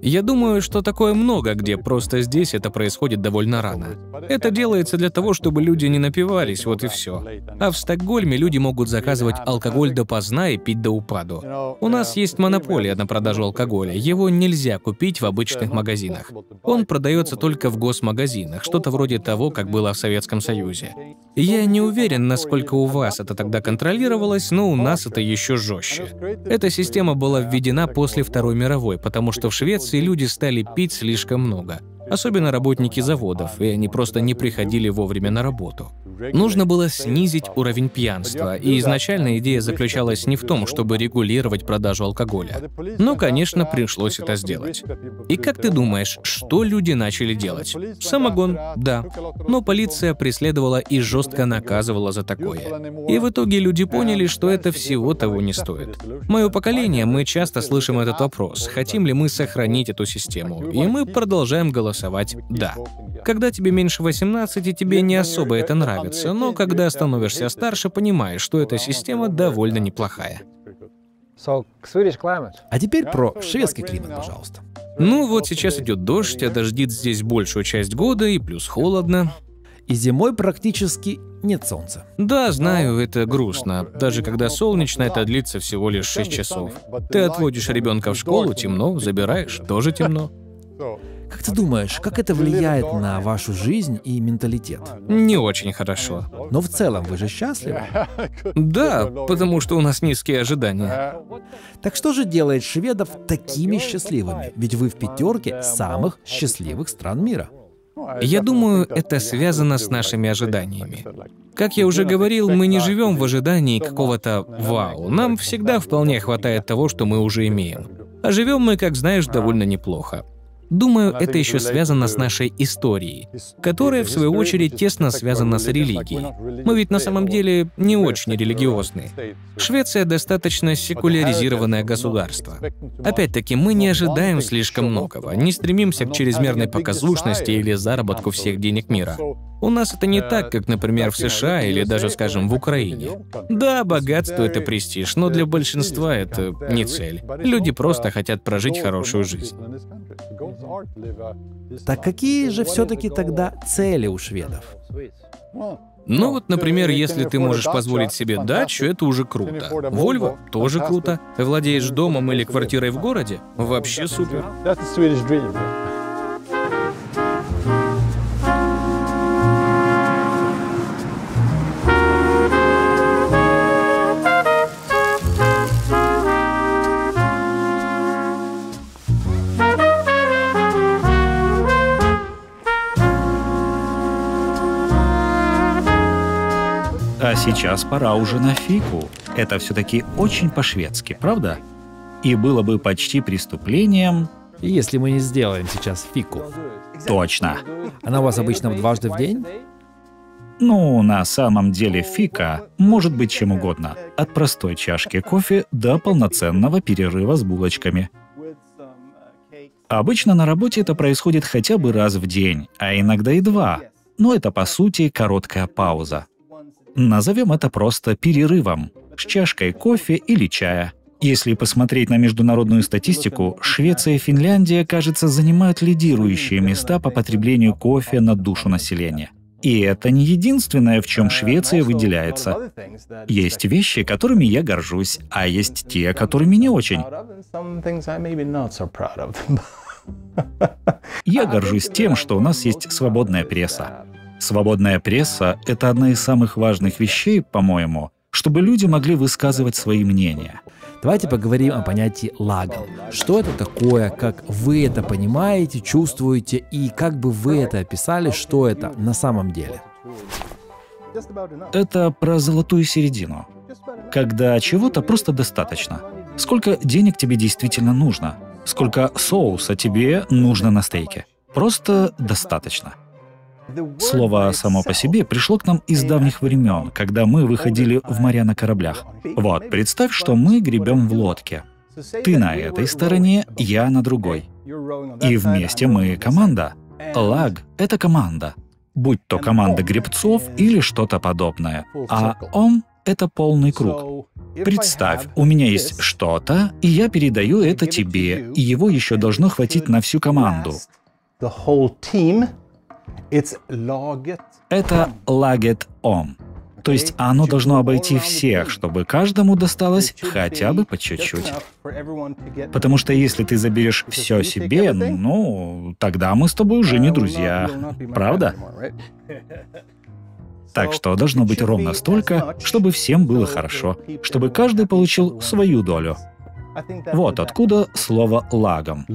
Я думаю, что такое много где, просто здесь это происходит довольно рано. Это делается для того, чтобы люди не напивались, вот и все. А в Стокгольме люди могут заказывать алкоголь допоздна и пить до упаду. У нас есть монополия на продажу алкоголя, его нельзя купить в обычных магазинах. Он продается только в госмагазинах, что-то вроде того, как было в Советском Союзе. Я не уверен, насколько у вас это тогда контролировалось, но у нас это еще жестче. Эта система была введена после Второй мировой, потому что в Швеции люди стали пить слишком много. Особенно работники заводов, и они просто не приходили вовремя на работу. Нужно было снизить уровень пьянства, и изначально идея заключалась не в том, чтобы регулировать продажу алкоголя. Но, конечно, пришлось это сделать. И как ты думаешь, что люди начали делать? Самогон, да. Но полиция преследовала и жестко наказывала за такое. И в итоге люди поняли, что это всего того не стоит. Мое поколение, мы часто слышим этот вопрос: хотим ли мы сохранить эту систему? И мы продолжаем голосовать «да». Когда тебе меньше 18, тебе не особо это нравится, но когда становишься старше, понимаешь, что эта система довольно неплохая. А теперь про шведский климат, пожалуйста. Ну вот сейчас идет дождь, а дождит здесь большую часть года, и плюс холодно. И зимой практически нет солнца. Да, знаю, это грустно. Даже когда солнечно, это длится всего лишь 6 часов. Ты отводишь ребенка в школу, темно, забираешь, тоже темно. Как ты думаешь, как это влияет на вашу жизнь и менталитет? Не очень хорошо. Но в целом вы же счастливы? Да, потому что у нас низкие ожидания. Так что же делает шведов такими счастливыми? Ведь вы в 5 самых счастливых стран мира. Я думаю, это связано с нашими ожиданиями. Как я уже говорил, мы не живем в ожидании какого-то вау. Нам всегда вполне хватает того, что мы уже имеем. А живем мы, как знаешь, довольно неплохо. Думаю, это еще связано с нашей историей, которая, в свою очередь, тесно связана с религией. Мы ведь на самом деле не очень религиозны. Швеция достаточно секуляризированное государство. Опять-таки, мы не ожидаем слишком многого, не стремимся к чрезмерной показушности или заработку всех денег мира. У нас это не так, как, например, в США или даже, скажем, в Украине. Да, богатство — это престиж, но для большинства это не цель. Люди просто хотят прожить хорошую жизнь. Так какие же все-таки тогда цели у шведов? Ну вот, например, если ты можешь позволить себе дачу, это уже круто. Вольво — тоже круто. Ты владеешь домом или квартирой в городе — вообще супер. А сейчас пора уже на фику. Это все-таки очень по-шведски, правда? И было бы почти преступлением... Если мы не сделаем сейчас фику. Точно. Она у вас обычно дважды в день? Ну, на самом деле фика может быть чем угодно. От простой чашки кофе до полноценного перерыва с булочками. Обычно на работе это происходит хотя бы раз в день, а иногда и 2. Но это, по сути, короткая пауза. Назовем это просто перерывом, с чашкой кофе или чая. Если посмотреть на международную статистику, Швеция и Финляндия, кажется, занимают лидирующие места по потреблению кофе на душу населения. И это не единственное, в чем Швеция выделяется. Есть вещи, которыми я горжусь, а есть те, которыми не очень. Я горжусь тем, что у нас есть свободная пресса. Свободная пресса — это одна из самых важных вещей, по-моему, чтобы люди могли высказывать свои мнения. Давайте поговорим о понятии лагал. Что это такое, как вы это понимаете, чувствуете, и как бы вы это описали, что это на самом деле? Это про золотую середину. Когда чего-то просто достаточно. Сколько денег тебе действительно нужно? Сколько соуса тебе нужно на стейке? Просто достаточно. Слово само по себе пришло к нам из давних времен, когда мы выходили в моря на кораблях. Вот, представь, что мы гребем в лодке. Ты на этой стороне, я на другой. И вместе мы команда. Лаг — это команда. Будь то команда гребцов или что-то подобное. А ом — это полный круг. Представь, у меня есть что-то, и я передаю это тебе, и его еще должно хватить на всю команду. Это лагет ом. То есть оно должно обойти всех, чтобы каждому досталось хотя бы по чуть-чуть. Потому что если ты заберешь все себе, ну, тогда мы с тобой уже не друзья. Правда? Так что должно быть ровно столько, чтобы всем было хорошо, чтобы каждый получил свою долю. Вот откуда слово «лагом».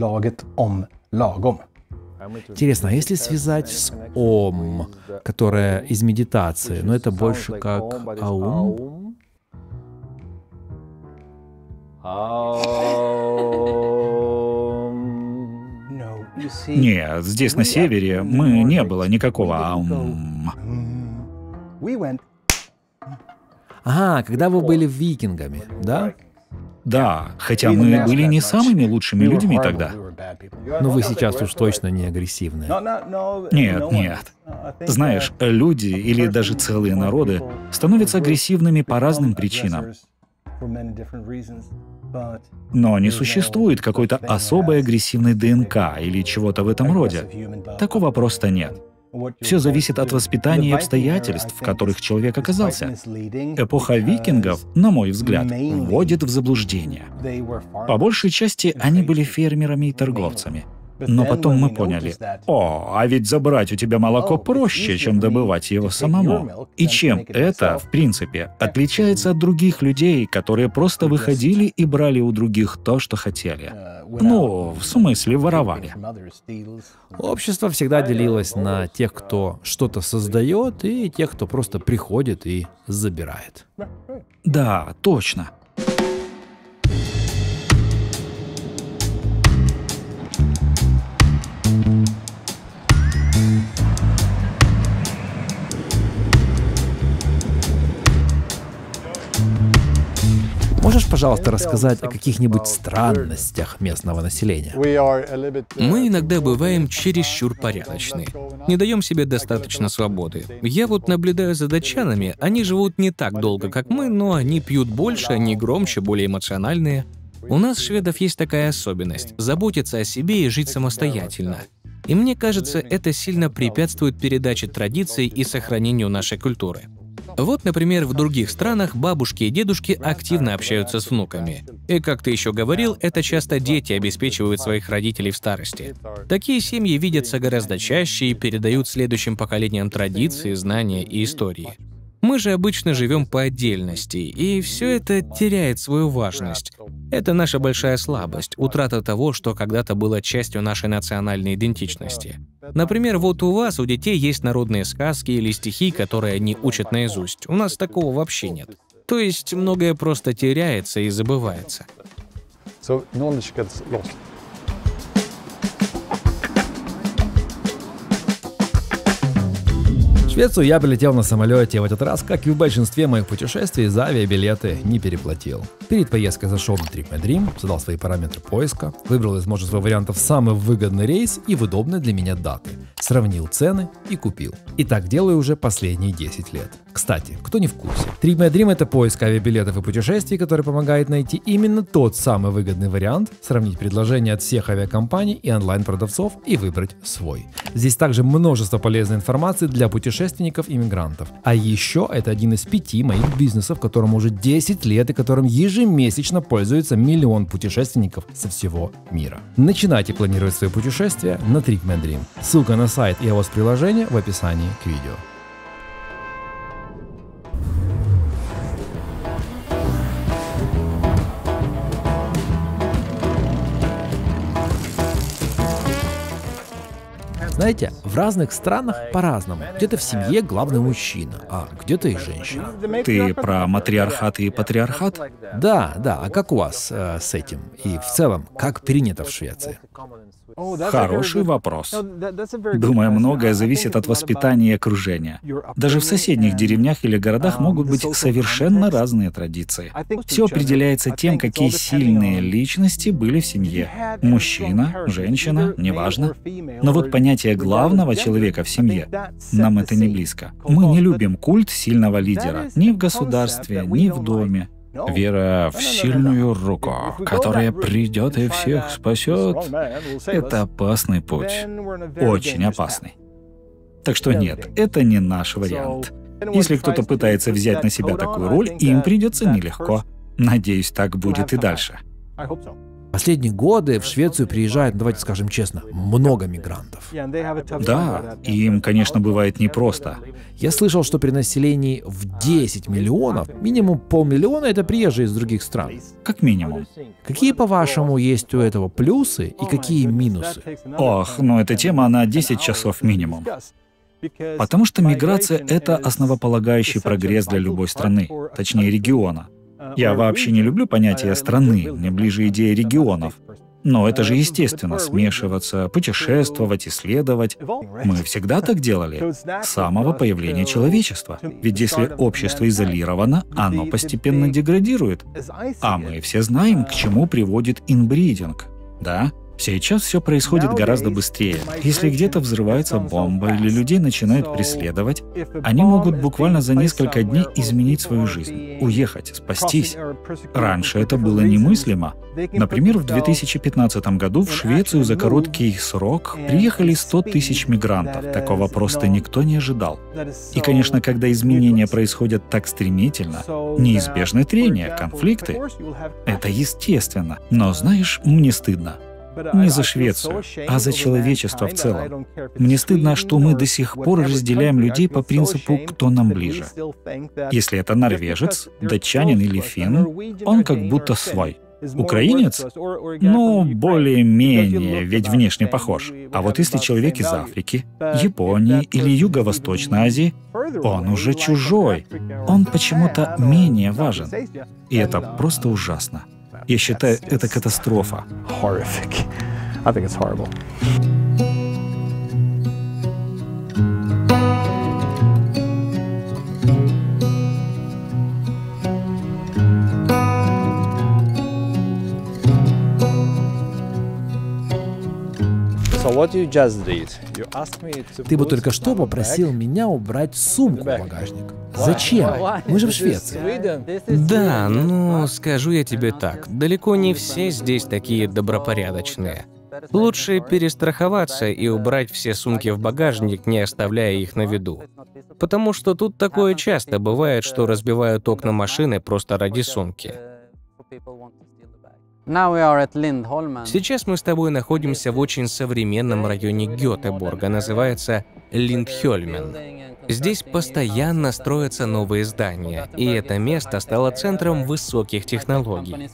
Интересно, а если связать с ом, которая из медитации, но это больше как аум? Нет, здесь на севере мы не было никакого аум. Ага, когда вы были викингами, да? Да, хотя мы были не самыми лучшими людьми тогда. Но вы сейчас уж точно не агрессивные. Нет, нет. Знаешь, люди или даже целые народы становятся агрессивными по разным причинам. Но не существует какой-то особой агрессивной ДНК или чего-то в этом роде. Такого просто нет. Все зависит от воспитания и обстоятельств, в которых человек оказался. Эпоха викингов, на мой взгляд, вводит в заблуждение. По большей части они были фермерами и торговцами. Но потом мы поняли, а ведь забрать у тебя молоко проще, чем добывать его самому. И чем это, в принципе, отличается от других людей, которые просто выходили и брали у других то, что хотели. Ну, в смысле, воровали. Общество всегда делилось на тех, кто что-то создает, и тех, кто просто приходит и забирает. Да, точно. Можешь, пожалуйста, рассказать о каких-нибудь странностях местного населения? Мы иногда бываем чересчур порядочны. Не даем себе достаточно свободы. Я вот наблюдаю за датчанами, они живут не так долго, как мы, но они пьют больше, они громче, более эмоциональные. У нас, шведов, есть такая особенность — заботиться о себе и жить самостоятельно. И мне кажется, это сильно препятствует передаче традиций и сохранению нашей культуры. Вот, например, в других странах бабушки и дедушки активно общаются с внуками. И, как ты еще говорил, это часто дети обеспечивают своих родителей в старости. Такие семьи видятся гораздо чаще и передают следующим поколениям традиции, знания и истории. Мы же обычно живем по отдельности, и все это теряет свою важность. Это наша большая слабость, утрата того, что когда-то было частью нашей национальной идентичности. Например, вот у вас, у детей, есть народные сказки или стихи, которые они учат наизусть. У нас такого вообще нет. То есть многое просто теряется и забывается. В Швецию я прилетел на самолете в этот раз, как и в большинстве моих путешествий, за авиабилеты не переплатил. Перед поездкой зашел на TripMyDream, задал свои параметры поиска, выбрал из множества вариантов самый выгодный рейс и в удобные для меня даты, сравнил цены и купил. И так делаю уже последние 10 лет. Кстати, кто не в курсе, TripMyDream — это поиск авиабилетов и путешествий, который помогает найти именно тот самый выгодный вариант, сравнить предложения от всех авиакомпаний и онлайн-продавцов и выбрать свой. Здесь также множество полезной информации для путешественников и мигрантов. А еще это один из 5 моих бизнесов, которому уже 10 лет и которым ежемесячно пользуется миллион путешественников со всего мира. Начинайте планировать свои путешествия на TripMyDream. Ссылка на сайт и iOS-приложение в описании к видео. Знаете, в разных странах по-разному. Где-то в семье главный мужчина, а где-то и женщина. Ты про матриархат и патриархат? Да, а как у вас с этим? И в целом, как принято в Швеции? Хороший вопрос. Думаю, многое зависит от воспитания и окружения. Даже в соседних деревнях или городах могут быть совершенно разные традиции. Все определяется тем, какие сильные личности были в семье. Мужчина, женщина, неважно. Но вот понятие главного человека в семье, нам это не близко. Мы не любим культ сильного лидера ни в государстве, ни в доме. Вера в сильную руку, которая придет и всех спасет, это опасный путь. Очень опасный. Так что нет, это не наш вариант. Если кто-то пытается взять на себя такую роль, им придется нелегко. Надеюсь, так будет и дальше. Последние годы в Швецию приезжает, давайте скажем честно, много мигрантов. Да, и им, конечно, бывает непросто. Я слышал, что при населении в 10 миллионов, минимум 500 000 это приезжие из других стран. Как минимум. Какие, по-вашему, есть у этого плюсы и какие минусы? Ох, ну эта тема на 10 часов минимум. Потому что миграция — это основополагающий прогресс для любой страны, точнее региона. Я вообще не люблю понятие «страны», мне ближе идея регионов. Но это же естественно — смешиваться, путешествовать, исследовать. Мы всегда так делали, с самого появления человечества. Ведь если общество изолировано, оно постепенно деградирует. А мы все знаем, к чему приводит инбридинг, да? Сейчас все происходит гораздо быстрее. Если где-то взрывается бомба или людей начинают преследовать, они могут буквально за несколько дней изменить свою жизнь, уехать, спастись. Раньше это было немыслимо. Например, в 2015 году в Швецию за короткий срок приехали 100 000 мигрантов. Такого просто никто не ожидал. И, конечно, когда изменения происходят так стремительно, неизбежны трения, конфликты. Это естественно. Но, знаешь, мне стыдно. Не за Швецию, а за человечество в целом. Мне стыдно, что мы до сих пор разделяем людей по принципу «кто нам ближе». Если это норвежец, датчанин или финн, он как будто свой. Украинец? Ну, более-менее, ведь внешне похож. А вот если человек из Африки, Японии или Юго-Восточной Азии, он уже чужой. Он почему-то менее важен. И это просто ужасно. Я считаю, это катастрофа. Ты бы только что попросил меня убрать сумку в багажник. Зачем? Мы же в Швеции. Да, но скажу я тебе так, далеко не все здесь такие добропорядочные. Лучше перестраховаться и убрать все сумки в багажник, не оставляя их на виду. Потому что тут такое часто бывает, что разбивают окна машины просто ради сумки. Сейчас мы с тобой находимся в очень современном районе Гетеборга, называется Линдхёльмен. Здесь постоянно строятся новые здания, и это место стало центром высоких технологий.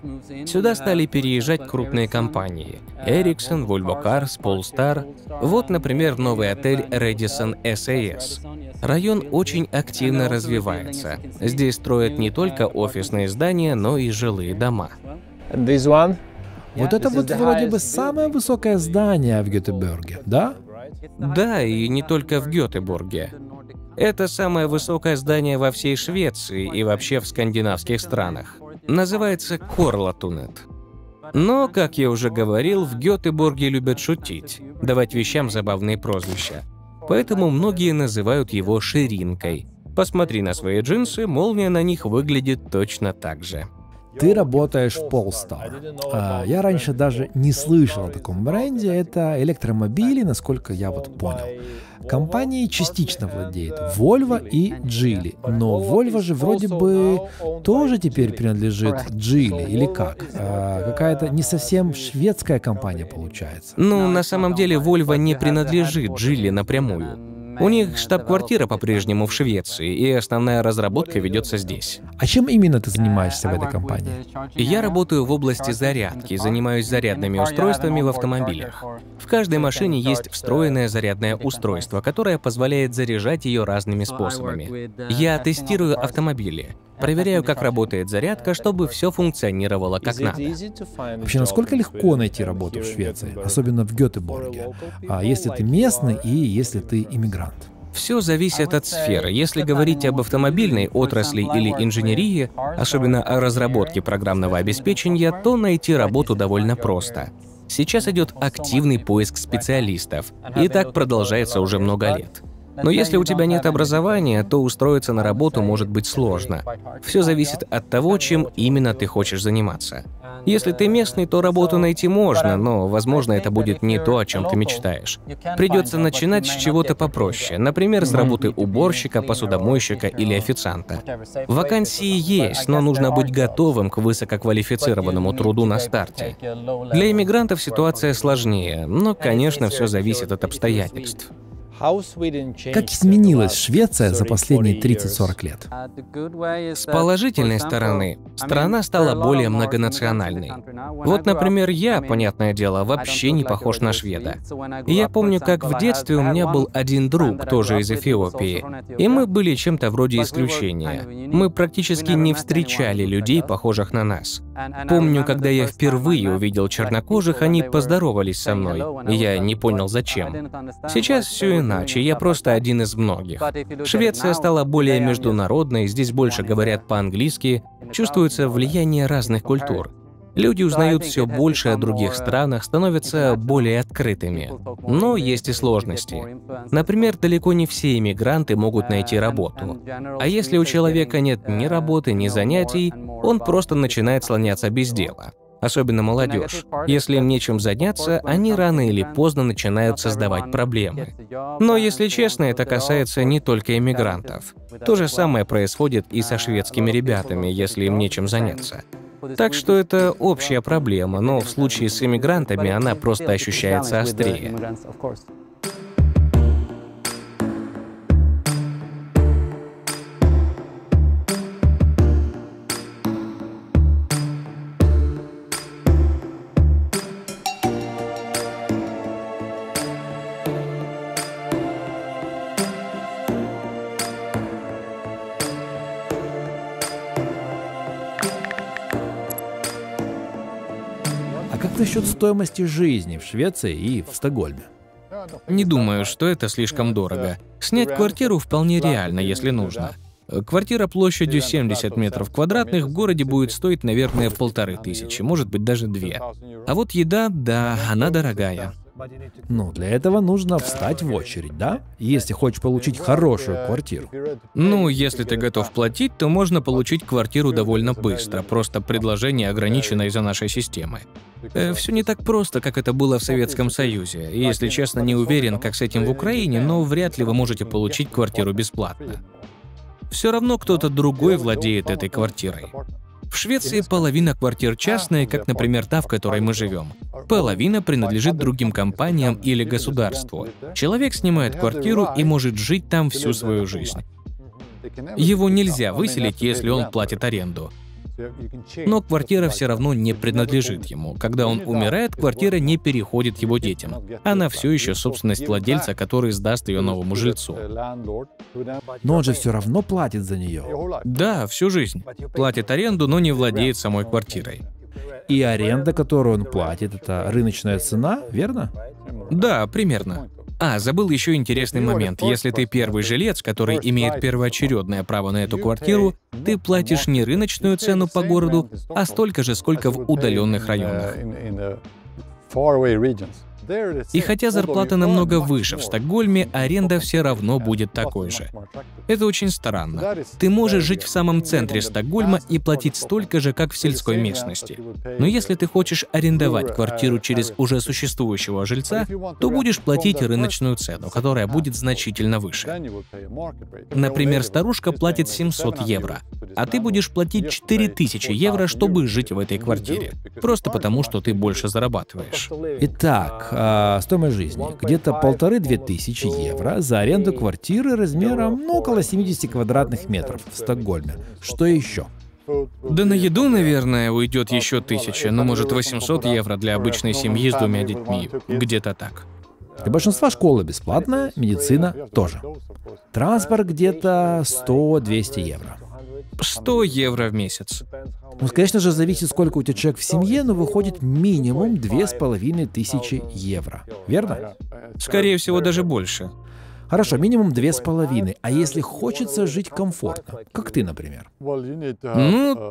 Сюда стали переезжать крупные компании – Ericsson, Volvo Cars, Polestar. Вот, например, новый отель Radisson SAS. Район очень активно развивается. Здесь строят не только офисные здания, но и жилые дома. Вот это вот вроде бы самое высокое здание в Гетеборге, да? Да, и не только в Гетеборге. Это самое высокое здание во всей Швеции и вообще в скандинавских странах. Называется Корлатунет. Но, как я уже говорил, в Гетеборге любят шутить, давать вещам забавные прозвища. Поэтому многие называют его ширинкой. Посмотри на свои джинсы, молния на них выглядит точно так же. Ты работаешь в Polestar. Я раньше даже не слышал о таком бренде. Это электромобили, насколько я вот понял. Компанией частично владеет Volvo и Geely. Но Volvo же вроде бы тоже теперь принадлежит Geely, или как? Какая-то не совсем шведская компания получается. Ну, на самом деле Volvo не принадлежит Geely напрямую. У них штаб-квартира по-прежнему в Швеции, и основная разработка ведется здесь. А чем именно ты занимаешься в этой компании? Я работаю в области зарядки, занимаюсь зарядными устройствами в автомобилях. В каждой машине есть встроенное зарядное устройство, которое позволяет заряжать ее разными способами. Я тестирую автомобили, проверяю, как работает зарядка, чтобы все функционировало как надо. Вообще, насколько легко найти работу в Швеции, особенно в Гетеборге, если ты местный и если ты иммигрант? Все зависит от сферы. Если говорить об автомобильной отрасли или инженерии, особенно о разработке программного обеспечения, то найти работу довольно просто. Сейчас идет активный поиск специалистов, и так продолжается уже много лет. Но если у тебя нет образования, то устроиться на работу может быть сложно. Все зависит от того, чем именно ты хочешь заниматься. Если ты местный, то работу найти можно, но, возможно, это будет не то, о чем ты мечтаешь. Придется начинать с чего-то попроще, например, с работы уборщика, посудомойщика или официанта. Вакансии есть, но нужно быть готовым к высококвалифицированному труду на старте. Для иммигрантов ситуация сложнее, но, конечно, все зависит от обстоятельств. Как изменилась Швеция за последние 30-40 лет? С положительной стороны, страна стала более многонациональной. Вот, например, я, понятное дело, вообще не похож на шведа. Я помню, как в детстве у меня был один друг, тоже из Эфиопии, и мы были чем-то вроде исключения. Мы практически не встречали людей, похожих на нас. Помню, когда я впервые увидел чернокожих, они поздоровались со мной, и я не понял, зачем. Сейчас все иначе, я просто один из многих. Швеция стала более международной, здесь больше говорят по-английски, чувствуется влияние разных культур. Люди узнают все больше о других странах, становятся более открытыми. Но есть и сложности. Например, далеко не все иммигранты могут найти работу. А если у человека нет ни работы, ни занятий, он просто начинает слоняться без дела. Особенно молодежь. Если им нечем заняться, они рано или поздно начинают создавать проблемы. Но, если честно, это касается не только иммигрантов. То же самое происходит и со шведскими ребятами, если им нечем заняться. Так что это общая проблема, но в случае с иммигрантами она просто ощущается острее. Как насчет стоимости жизни в Швеции и в Стокгольме? Не думаю, что это слишком дорого. Снять квартиру вполне реально, если нужно. Квартира площадью 70 метров квадратных в городе будет стоить, наверное, 1500, может быть, даже 2. А вот еда, да, она дорогая. Ну, для этого нужно встать в очередь, да? Если хочешь получить хорошую квартиру. Ну, если ты готов платить, то можно получить квартиру довольно быстро, просто предложение ограничено из-за нашей системы. Все не так просто, как это было в Советском Союзе. И, если честно, не уверен, как с этим в Украине, но вряд ли вы можете получить квартиру бесплатно. Все равно кто-то другой владеет этой квартирой. В Швеции половина квартир частные, как, например, та, в которой мы живем. Половина принадлежит другим компаниям или государству. Человек снимает квартиру и может жить там всю свою жизнь. Его нельзя выселить, если он платит аренду. Но квартира все равно не принадлежит ему. Когда он умирает, квартира не переходит его детям. Она все еще собственность владельца, который сдаст ее новому жильцу. Но он же все равно платит за нее. Да, всю жизнь. Платит аренду, но не владеет самой квартирой. И аренда, которую он платит, это рыночная цена, верно? Да, примерно. Забыл еще интересный момент. Если ты первый жилец, который имеет первоочередное право на эту квартиру, ты платишь не рыночную цену по городу, а столько же, сколько в удаленных районах. И хотя зарплата намного выше в Стокгольме, аренда все равно будет такой же. Это очень странно. Ты можешь жить в самом центре Стокгольма и платить столько же, как в сельской местности. Но если ты хочешь арендовать квартиру через уже существующего жильца, то будешь платить рыночную цену, которая будет значительно выше. Например, старушка платит 700 евро, а ты будешь платить 4000 евро, чтобы жить в этой квартире. Просто потому, что ты больше зарабатываешь. Итак, стоимость жизни. Где-то 1500-2000 евро за аренду квартиры размером, около 70 квадратных метров в Стокгольме. Что еще? Да на еду, наверное, уйдет еще 1000, может 800 евро для обычной семьи с 2 детьми. Где-то так. Для большинства школа бесплатная, медицина тоже. Транспорт где-то 100-200 евро. 100 евро в месяц. Конечно же, зависит, сколько у тебя человек в семье, но выходит минимум 2500 евро. Верно? Скорее всего, даже больше. Хорошо, минимум 2500. А если хочется жить комфортно, как ты, например?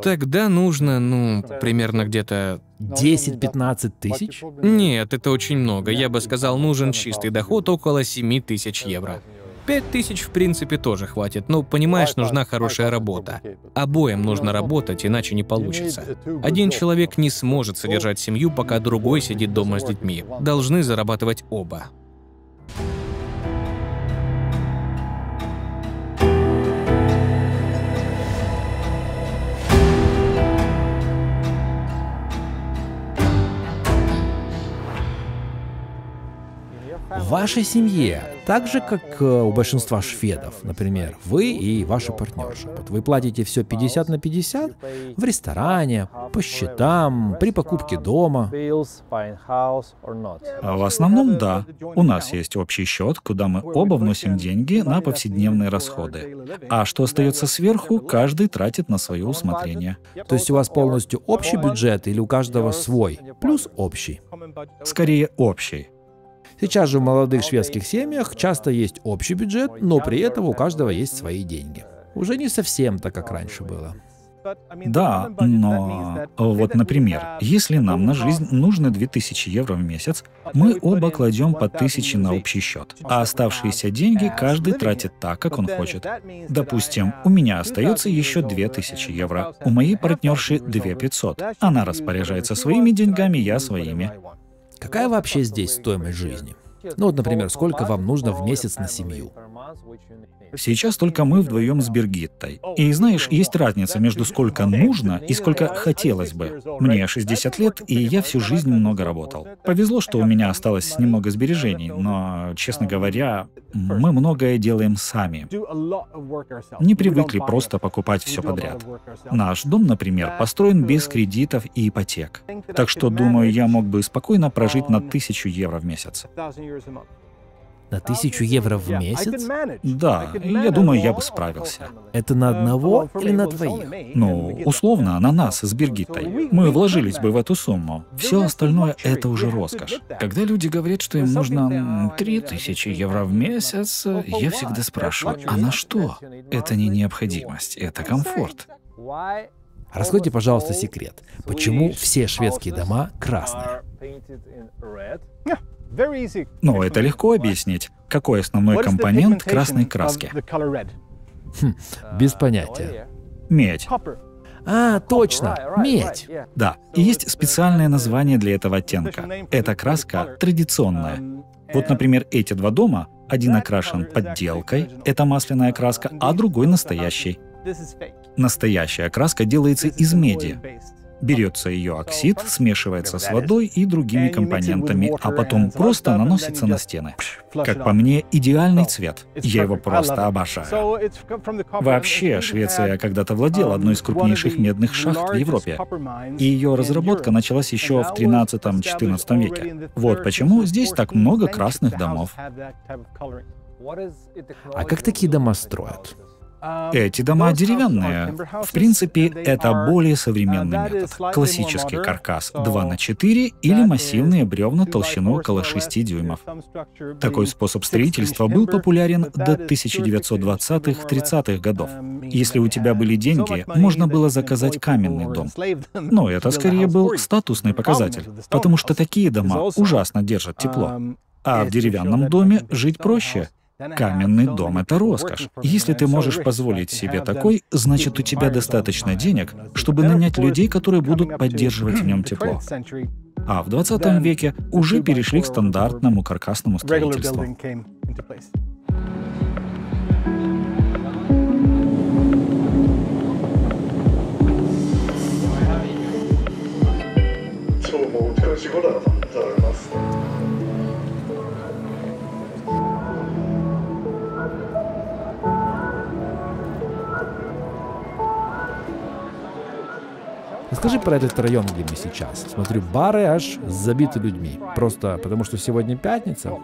Тогда нужно, примерно где-то... 10-15 тысяч? Нет, это очень много. Я бы сказал, нужен чистый доход около 7000 евро. 5000, в принципе, тоже хватит, но, понимаешь, нужна хорошая работа. Обоим нужно работать, иначе не получится. Один человек не сможет содержать семью, пока другой сидит дома с детьми. Должны зарабатывать оба. В вашей семье, так же, как у большинства шведов, например, вы и ваша партнерша. Вот вы платите все 50 на 50 в ресторане, по счетам, при покупке дома. В основном, да. У нас есть общий счет, куда мы оба вносим деньги на повседневные расходы. А что остается сверху, каждый тратит на свое усмотрение. То есть у вас полностью общий бюджет или у каждого свой, плюс общий? Скорее, общий. Сейчас же в молодых шведских семьях часто есть общий бюджет, но при этом у каждого есть свои деньги. Уже не совсем так, как раньше было. Да, но вот, например, если нам на жизнь нужны 2000 евро в месяц, мы оба кладем по 1000 на общий счет, а оставшиеся деньги каждый тратит так, как он хочет. Допустим, у меня остается еще 2000 евро, у моей партнерши 2500. Она распоряжается своими деньгами, я своими. Какая вообще здесь стоимость жизни? Вот, например, сколько вам нужно в месяц на семью? Сейчас только мы вдвоем с Биргиттой. И знаешь, есть разница между сколько нужно и сколько хотелось бы. Мне 60 лет, и я всю жизнь много работал. Повезло, что у меня осталось немного сбережений, но, честно говоря, мы многое делаем сами. Не привыкли просто покупать все подряд. Наш дом, например, построен без кредитов и ипотек. Так что, думаю, я мог бы спокойно прожить на 1000 евро в месяц. На 1000 евро в месяц? Да, я думаю, я бы справился. Это на одного или на двоих? Ну, условно, на нас с Биргиттой. Мы вложились бы в эту сумму. Все остальное — это уже роскошь. Когда люди говорят, что им нужно 3000 евро в месяц, я всегда спрашиваю, а на что? Это не необходимость, это комфорт. Раскройте, пожалуйста, секрет. Почему все шведские дома красные? Ну, это легко объяснить. Какой основной компонент красной краски? Без понятия. Медь. А, точно, медь. Да, и есть специальное название для этого оттенка. Эта краска традиционная. Вот, например, эти два дома, один окрашен подделкой, это масляная краска, а другой настоящий. Настоящая краска делается из меди. Берется ее оксид, смешивается с водой и другими компонентами, а потом просто наносится на стены. Как по мне, идеальный цвет. Я его просто обожаю. Вообще, Швеция когда-то владела одной из крупнейших медных шахт в Европе. И ее разработка началась еще в 13-14 веке. Вот почему здесь так много красных домов. А как такие дома строят? Эти дома деревянные. В принципе, это более современный метод. Классический каркас 2×4 или массивные бревна толщиной около 6 дюймов. Такой способ строительства был популярен до 1920-30-х годов. Если у тебя были деньги, можно было заказать каменный дом. Но это скорее был статусный показатель, потому что такие дома ужасно держат тепло. А в деревянном доме жить проще. Каменный дом — это роскошь. Если ты можешь позволить себе такой, значит, у тебя достаточно денег, чтобы нанять людей, которые будут поддерживать в нем тепло. А в 20 веке уже перешли к стандартному каркасному строительству. Расскажи про этот район, где мы сейчас. Смотрю, бары аж забиты людьми. Просто потому, что сегодня пятница.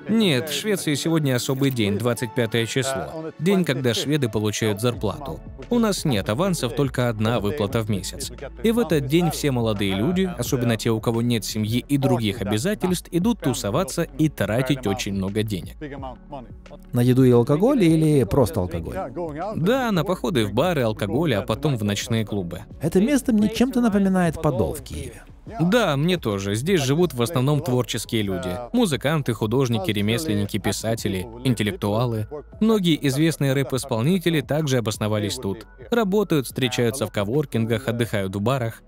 Нет, в Швеции сегодня особый день, 25 число. День, когда шведы получают зарплату. У нас нет авансов, только одна выплата в месяц. И в этот день все молодые люди, особенно те, у кого нет семьи и других обязательств, идут тусоваться и тратить очень много денег. На еду и алкоголь или просто алкоголь? Да, на походы в бары, алкоголь, а потом в ночные клубы. Это место мне чем-то напоминает Подол в Киеве. Да, мне тоже. Здесь живут в основном творческие люди. Музыканты, художники, ремесленники, писатели, интеллектуалы. Многие известные рэп-исполнители также обосновались тут. Работают, встречаются в коворкингах, отдыхают в барах.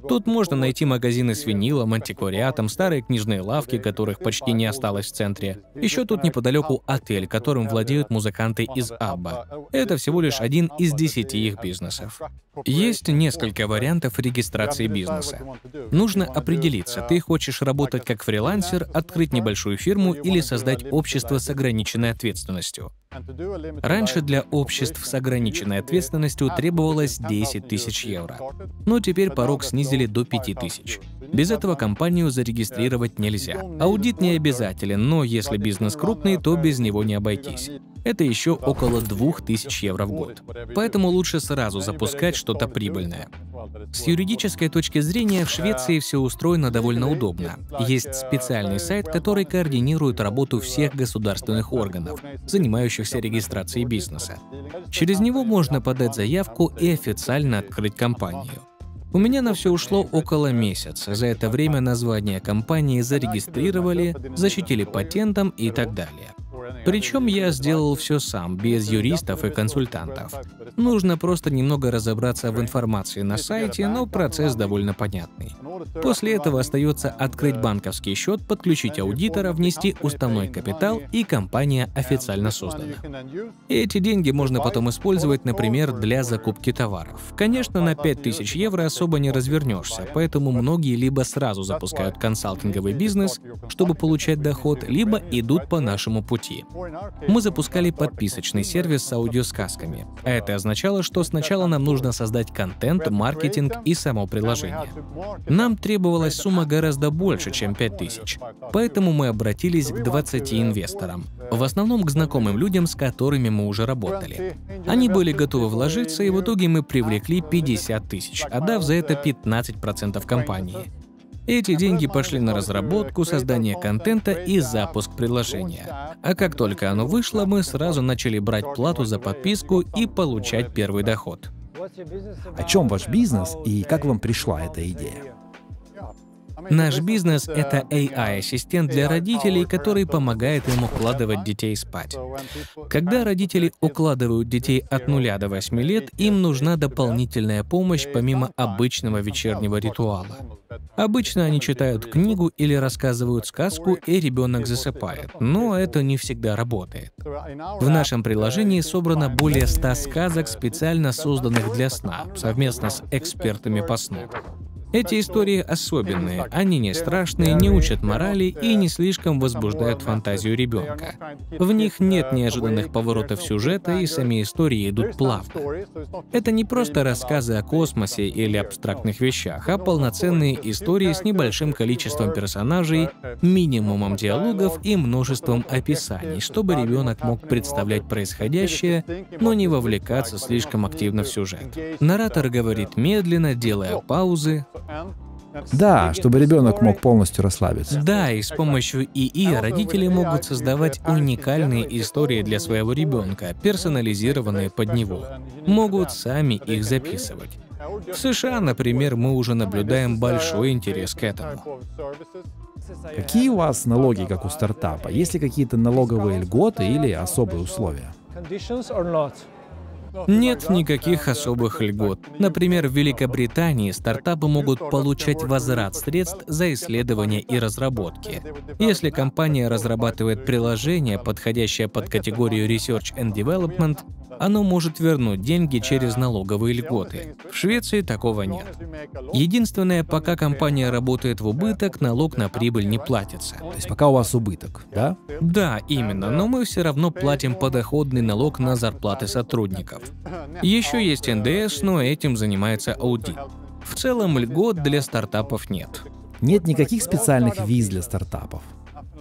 Тут можно найти магазины с винилом, антиквариатом, старые книжные лавки, которых почти не осталось в центре. Еще тут неподалеку отель, которым владеют музыканты из Абба. Это всего лишь один из 10 их бизнесов. Есть несколько вариантов регистрации бизнеса. Нужно определиться, ты хочешь работать как фрилансер, открыть небольшую фирму или создать общество с ограниченной ответственностью. Раньше для обществ с ограниченной ответственностью требовалось 10 тысяч евро, но теперь порог снизили до 5 тысяч. Без этого компанию зарегистрировать нельзя. Аудит не обязателен, но если бизнес крупный, то без него не обойтись. Это еще около 2000 евро в год. Поэтому лучше сразу запускать что-то прибыльное. С юридической точки зрения в Швеции все устроено довольно удобно. Есть специальный сайт, который координирует работу всех государственных органов, занимающихся регистрацией бизнеса. Через него можно подать заявку и официально открыть компанию. У меня на все ушло около месяца. За это время название компании зарегистрировали, защитили патентом и так далее. Причем я сделал все сам, без юристов и консультантов. Нужно просто немного разобраться в информации на сайте, но процесс довольно понятный. После этого остается открыть банковский счет, подключить аудитора, внести уставной капитал, и компания официально создана. Эти деньги можно потом использовать, например, для закупки товаров. Конечно, на 5000 евро особо не развернешься, поэтому многие либо сразу запускают консалтинговый бизнес, чтобы получать доход, либо идут по нашему пути. Мы запускали подписочный сервис с аудиосказками. Это означало, что сначала нам нужно создать контент, маркетинг и само приложение. Нам требовалась сумма гораздо больше, чем 5000. Поэтому мы обратились к 20 инвесторам. В основном к знакомым людям, с которыми мы уже работали. Они были готовы вложиться, и в итоге мы привлекли 50 тысяч, отдав за это 15% компании. Эти деньги пошли на разработку, создание контента и запуск приложения. А как только оно вышло, мы сразу начали брать плату за подписку и получать первый доход. О чем ваш бизнес и как вам пришла эта идея? Наш бизнес — это AI-ассистент для родителей, который помогает им укладывать детей спать. Когда родители укладывают детей от 0 до 8 лет, им нужна дополнительная помощь помимо обычного вечернего ритуала. Обычно они читают книгу или рассказывают сказку, и ребенок засыпает, но это не всегда работает. В нашем приложении собрано более 100 сказок, специально созданных для сна, совместно с экспертами по сну. Эти истории особенные, они не страшные, не учат морали и не слишком возбуждают фантазию ребенка. В них нет неожиданных поворотов сюжета, и сами истории идут плавно. Это не просто рассказы о космосе или абстрактных вещах, а полноценные истории с небольшим количеством персонажей, минимумом диалогов и множеством описаний, чтобы ребенок мог представлять происходящее, но не вовлекаться слишком активно в сюжет. Наратор говорит медленно, делая паузы. Да, чтобы ребенок мог полностью расслабиться. Да, и с помощью ИИ родители могут создавать уникальные истории для своего ребенка, персонализированные под него. Могут сами их записывать. В США, например, мы уже наблюдаем большой интерес к этому. Какие у вас налоги, как у стартапа? Есть ли какие-то налоговые льготы или особые условия? Нет никаких особых льгот. Например, в Великобритании стартапы могут получать возврат средств за исследования и разработки. Если компания разрабатывает приложение, подходящее под категорию Research and Development, оно может вернуть деньги через налоговые льготы. В Швеции такого нет. Единственное, пока компания работает в убыток, налог на прибыль не платится. То есть пока у вас убыток, да? Да, именно, но мы все равно платим подоходный налог на зарплаты сотрудников. Еще есть НДС, но этим занимается аудит. В целом льгот для стартапов нет. Нет никаких специальных виз для стартапов.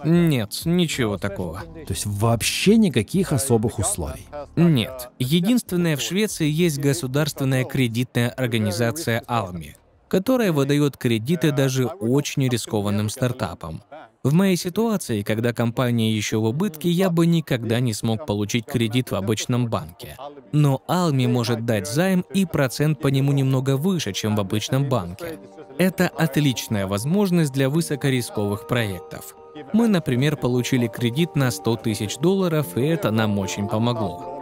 Нет, ничего такого. То есть вообще никаких особых условий. Нет. Единственное, в Швеции есть государственная кредитная организация Almi, которая выдает кредиты даже очень рискованным стартапам. В моей ситуации, когда компания еще в убытке, я бы никогда не смог получить кредит в обычном банке. Но Almi может дать займ, и процент по нему немного выше, чем в обычном банке. Это отличная возможность для высокорисковых проектов. Мы, например, получили кредит на $100 тысяч, и это нам очень помогло.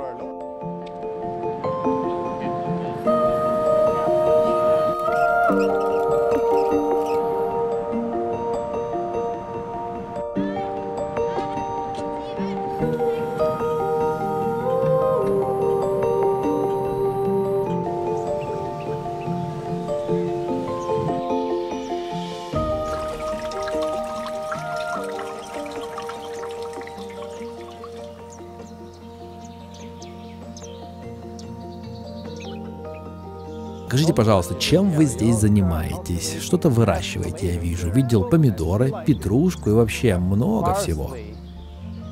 Скажите, пожалуйста, чем вы здесь занимаетесь? Что-то выращиваете, я вижу. Видел помидоры, петрушку и вообще много всего.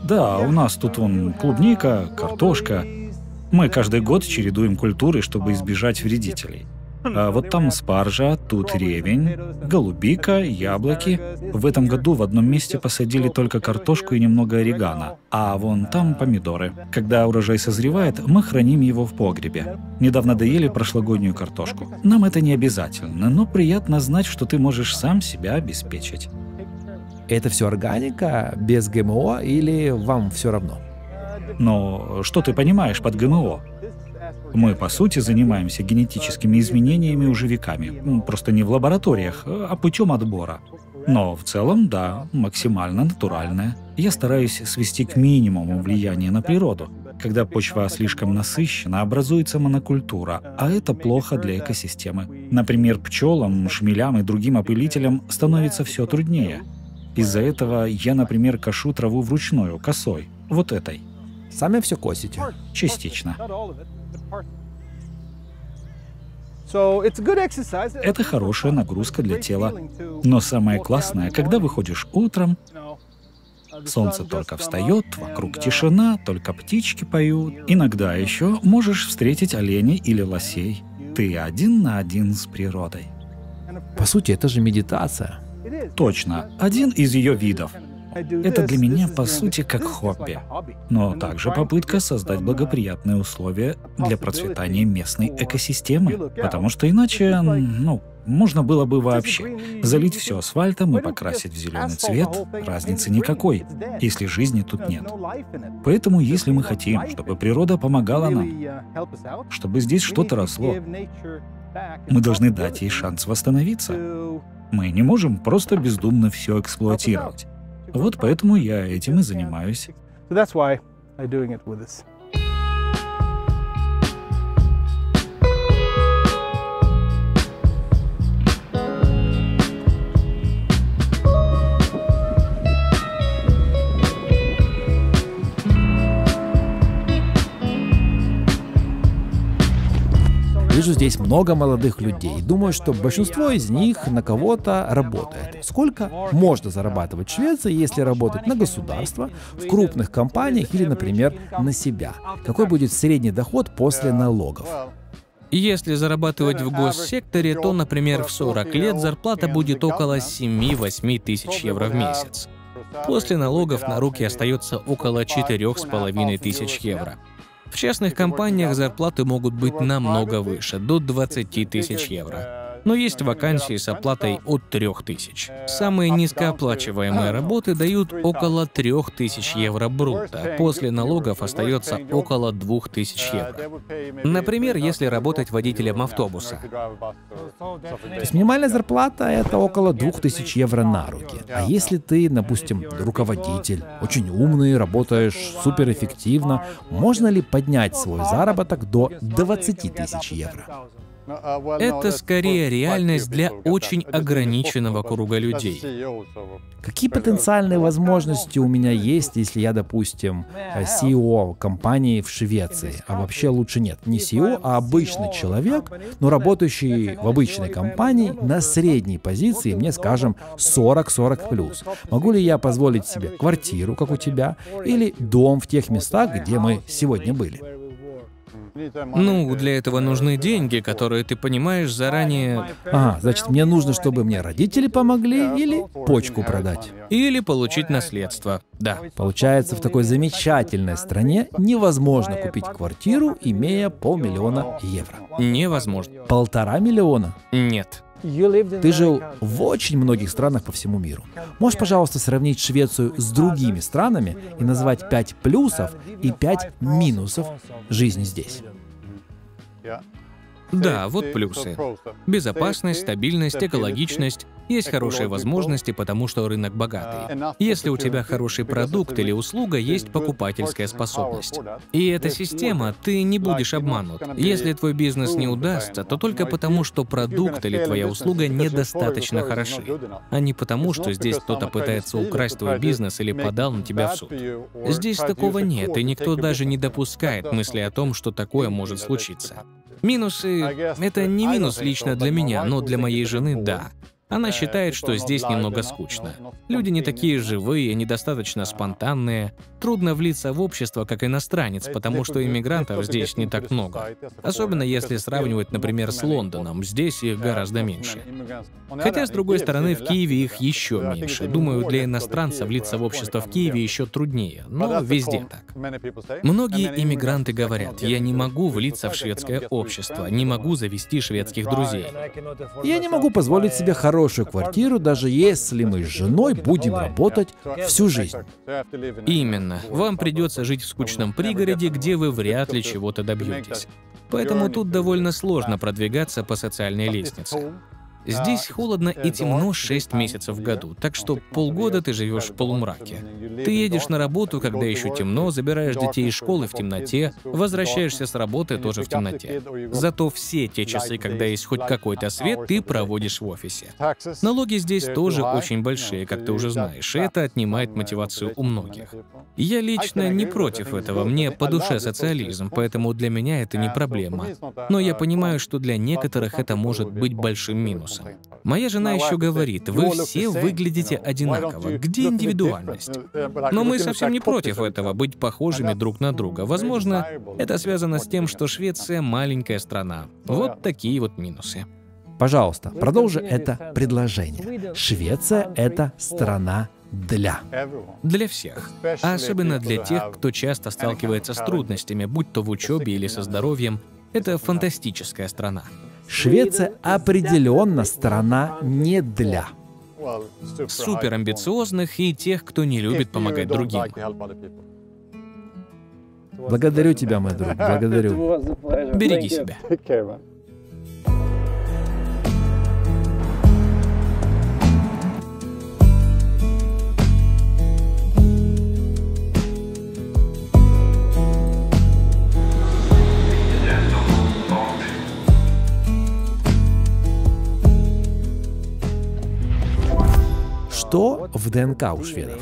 Да, у нас тут вон клубника, картошка. Мы каждый год чередуем культуры, чтобы избежать вредителей. А вот там спаржа, тут ревень, голубика, яблоки. В этом году в одном месте посадили только картошку и немного орегано, а вон там помидоры. Когда урожай созревает, мы храним его в погребе. Недавно доели прошлогоднюю картошку. Нам это не обязательно, но приятно знать, что ты можешь сам себя обеспечить. Это все органика, без ГМО или вам все равно? Но что ты понимаешь под ГМО? Мы, по сути, занимаемся генетическими изменениями уже веками. Просто не в лабораториях, а путем отбора. Но в целом, да, максимально натуральное. Я стараюсь свести к минимуму влияние на природу. Когда почва слишком насыщена, образуется монокультура, а это плохо для экосистемы. Например, пчелам, шмелям и другим опылителям становится все труднее. Из-за этого я, например, кошу траву вручную, косой, вот этой. Сами все косите? Частично. Это хорошая нагрузка для тела. Но самое классное, когда выходишь утром, солнце только встает, вокруг тишина, только птички поют. Иногда еще можешь встретить оленей или лосей. Ты один на один с природой. По сути, это же медитация. Точно, один из ее видов. Это для меня, по сути, как хобби, но также попытка создать благоприятные условия для процветания местной экосистемы, потому что иначе, можно было бы вообще залить все асфальтом и покрасить в зеленый цвет, разницы никакой, если жизни тут нет. Поэтому, если мы хотим, чтобы природа помогала нам, чтобы здесь что-то росло, мы должны дать ей шанс восстановиться. Мы не можем просто бездумно все эксплуатировать. Вот поэтому я этим и занимаюсь. Вижу здесь много молодых людей. Думаю, что большинство из них на кого-то работает. Сколько можно зарабатывать в Швеции, если работать на государство, в крупных компаниях или, например, на себя? Какой будет средний доход после налогов? Если зарабатывать в госсекторе, то, например, в 40 лет зарплата будет около 7-8 тысяч евро в месяц. После налогов на руки остается около 4,5 тысяч евро. В частных компаниях зарплаты могут быть намного выше, до 20 тысяч евро. Но есть вакансии с оплатой от 3000. Самые низкооплачиваемые работы дают около 3000 евро брутто. После налогов остается около 2000 евро. Например, если работать водителем автобуса. То есть минимальная зарплата — это около 2000 евро на руки. А если ты, допустим, руководитель, очень умный, работаешь суперэффективно, можно ли поднять свой заработок до 20 тысяч евро? Это скорее реальность для очень ограниченного круга людей. Какие потенциальные возможности у меня есть, если я, допустим, CEO компании в Швеции, а вообще лучше нет, не CEO, а обычный человек, но работающий в обычной компании на средней позиции, мне, скажем, 40-40+. Могу ли я позволить себе квартиру, как у тебя, или дом в тех местах, где мы сегодня были? Ну, для этого нужны деньги, которые ты понимаешь заранее. Значит, мне нужно, чтобы мне родители помогли или почку продать. Или получить наследство, да. Получается, в такой замечательной стране невозможно купить квартиру, имея 500 000 евро. Невозможно. 1,5 миллиона? Нет. Ты жил в очень многих странах по всему миру. Можешь, пожалуйста, сравнить Швецию с другими странами и назвать 5 плюсов и 5 минусов жизни здесь? Да, вот плюсы. Безопасность, стабильность, экологичность. Есть хорошие возможности, потому что рынок богатый. Если у тебя хороший продукт или услуга, есть покупательская способность. И эта система, ты не будешь обманут. Если твой бизнес не удастся, то только потому, что продукт или твоя услуга недостаточно хороши, а не потому, что здесь кто-то пытается украсть твой бизнес или подал на тебя в суд. Здесь такого нет, и никто даже не допускает мысли о том, что такое может случиться. Минусы — это не минус лично для меня, но для моей жены — да. Она считает, что здесь немного скучно. Люди не такие живые, недостаточно спонтанные. Трудно влиться в общество как иностранец, потому что иммигрантов здесь не так много. Особенно если сравнивать, например, с Лондоном. Здесь их гораздо меньше. Хотя, с другой стороны, в Киеве их еще меньше. Думаю, для иностранца влиться в общество в Киеве еще труднее, но везде так. Многие иммигранты говорят: я не могу влиться в шведское общество, не могу завести шведских друзей. Я не могу позволить себе хорошую квартиру, даже если мы с женой будем работать всю жизнь. Именно. Вам придется жить в скучном пригороде, где вы вряд ли чего-то добьетесь. Поэтому тут довольно сложно продвигаться по социальной лестнице. Здесь холодно и темно 6 месяцев в году, так что полгода ты живешь в полумраке. Ты едешь на работу, когда еще темно, забираешь детей из школы в темноте, возвращаешься с работы тоже в темноте. Зато все те часы, когда есть хоть какой-то свет, ты проводишь в офисе. Налоги здесь тоже очень большие, как ты уже знаешь, и это отнимает мотивацию у многих. Я лично не против этого, мне по душе социализм, поэтому для меня это не проблема. Но я понимаю, что для некоторых это может быть большим минусом. Моя жена еще говорит: вы все выглядите одинаково, где индивидуальность? Но мы совсем не против этого, быть похожими друг на друга. Возможно, это связано с тем, что Швеция маленькая страна. Вот такие вот минусы. Пожалуйста, продолжи это предложение. Швеция — это страна для всех. А особенно для тех, кто часто сталкивается с трудностями, будь то в учебе или со здоровьем. Это фантастическая страна. Швеция определенно страна не для суперамбициозных и тех, кто не любит помогать другим. Благодарю тебя, мой друг, благодарю. Береги себя. Что в ДНК у шведов?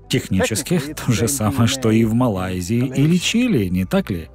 Технически то же самое, что и в Малайзии или Чили, не так ли?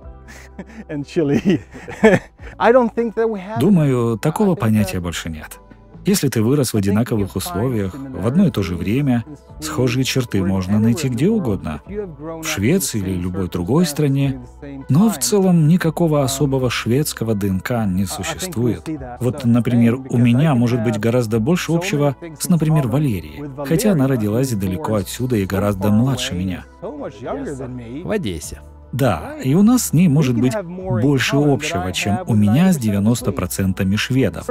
Думаю, такого понятия больше нет. Если ты вырос в одинаковых условиях, в одно и то же время, схожие черты можно найти где угодно. В Швеции или любой другой стране. Но в целом никакого особого шведского ДНК не существует. Вот, например, у меня может быть гораздо больше общего с, например, Валерией. Хотя она родилась далеко отсюда и гораздо младше меня. В Одессе. Да, и у нас с ней может быть больше общего, чем у меня с 90% шведов.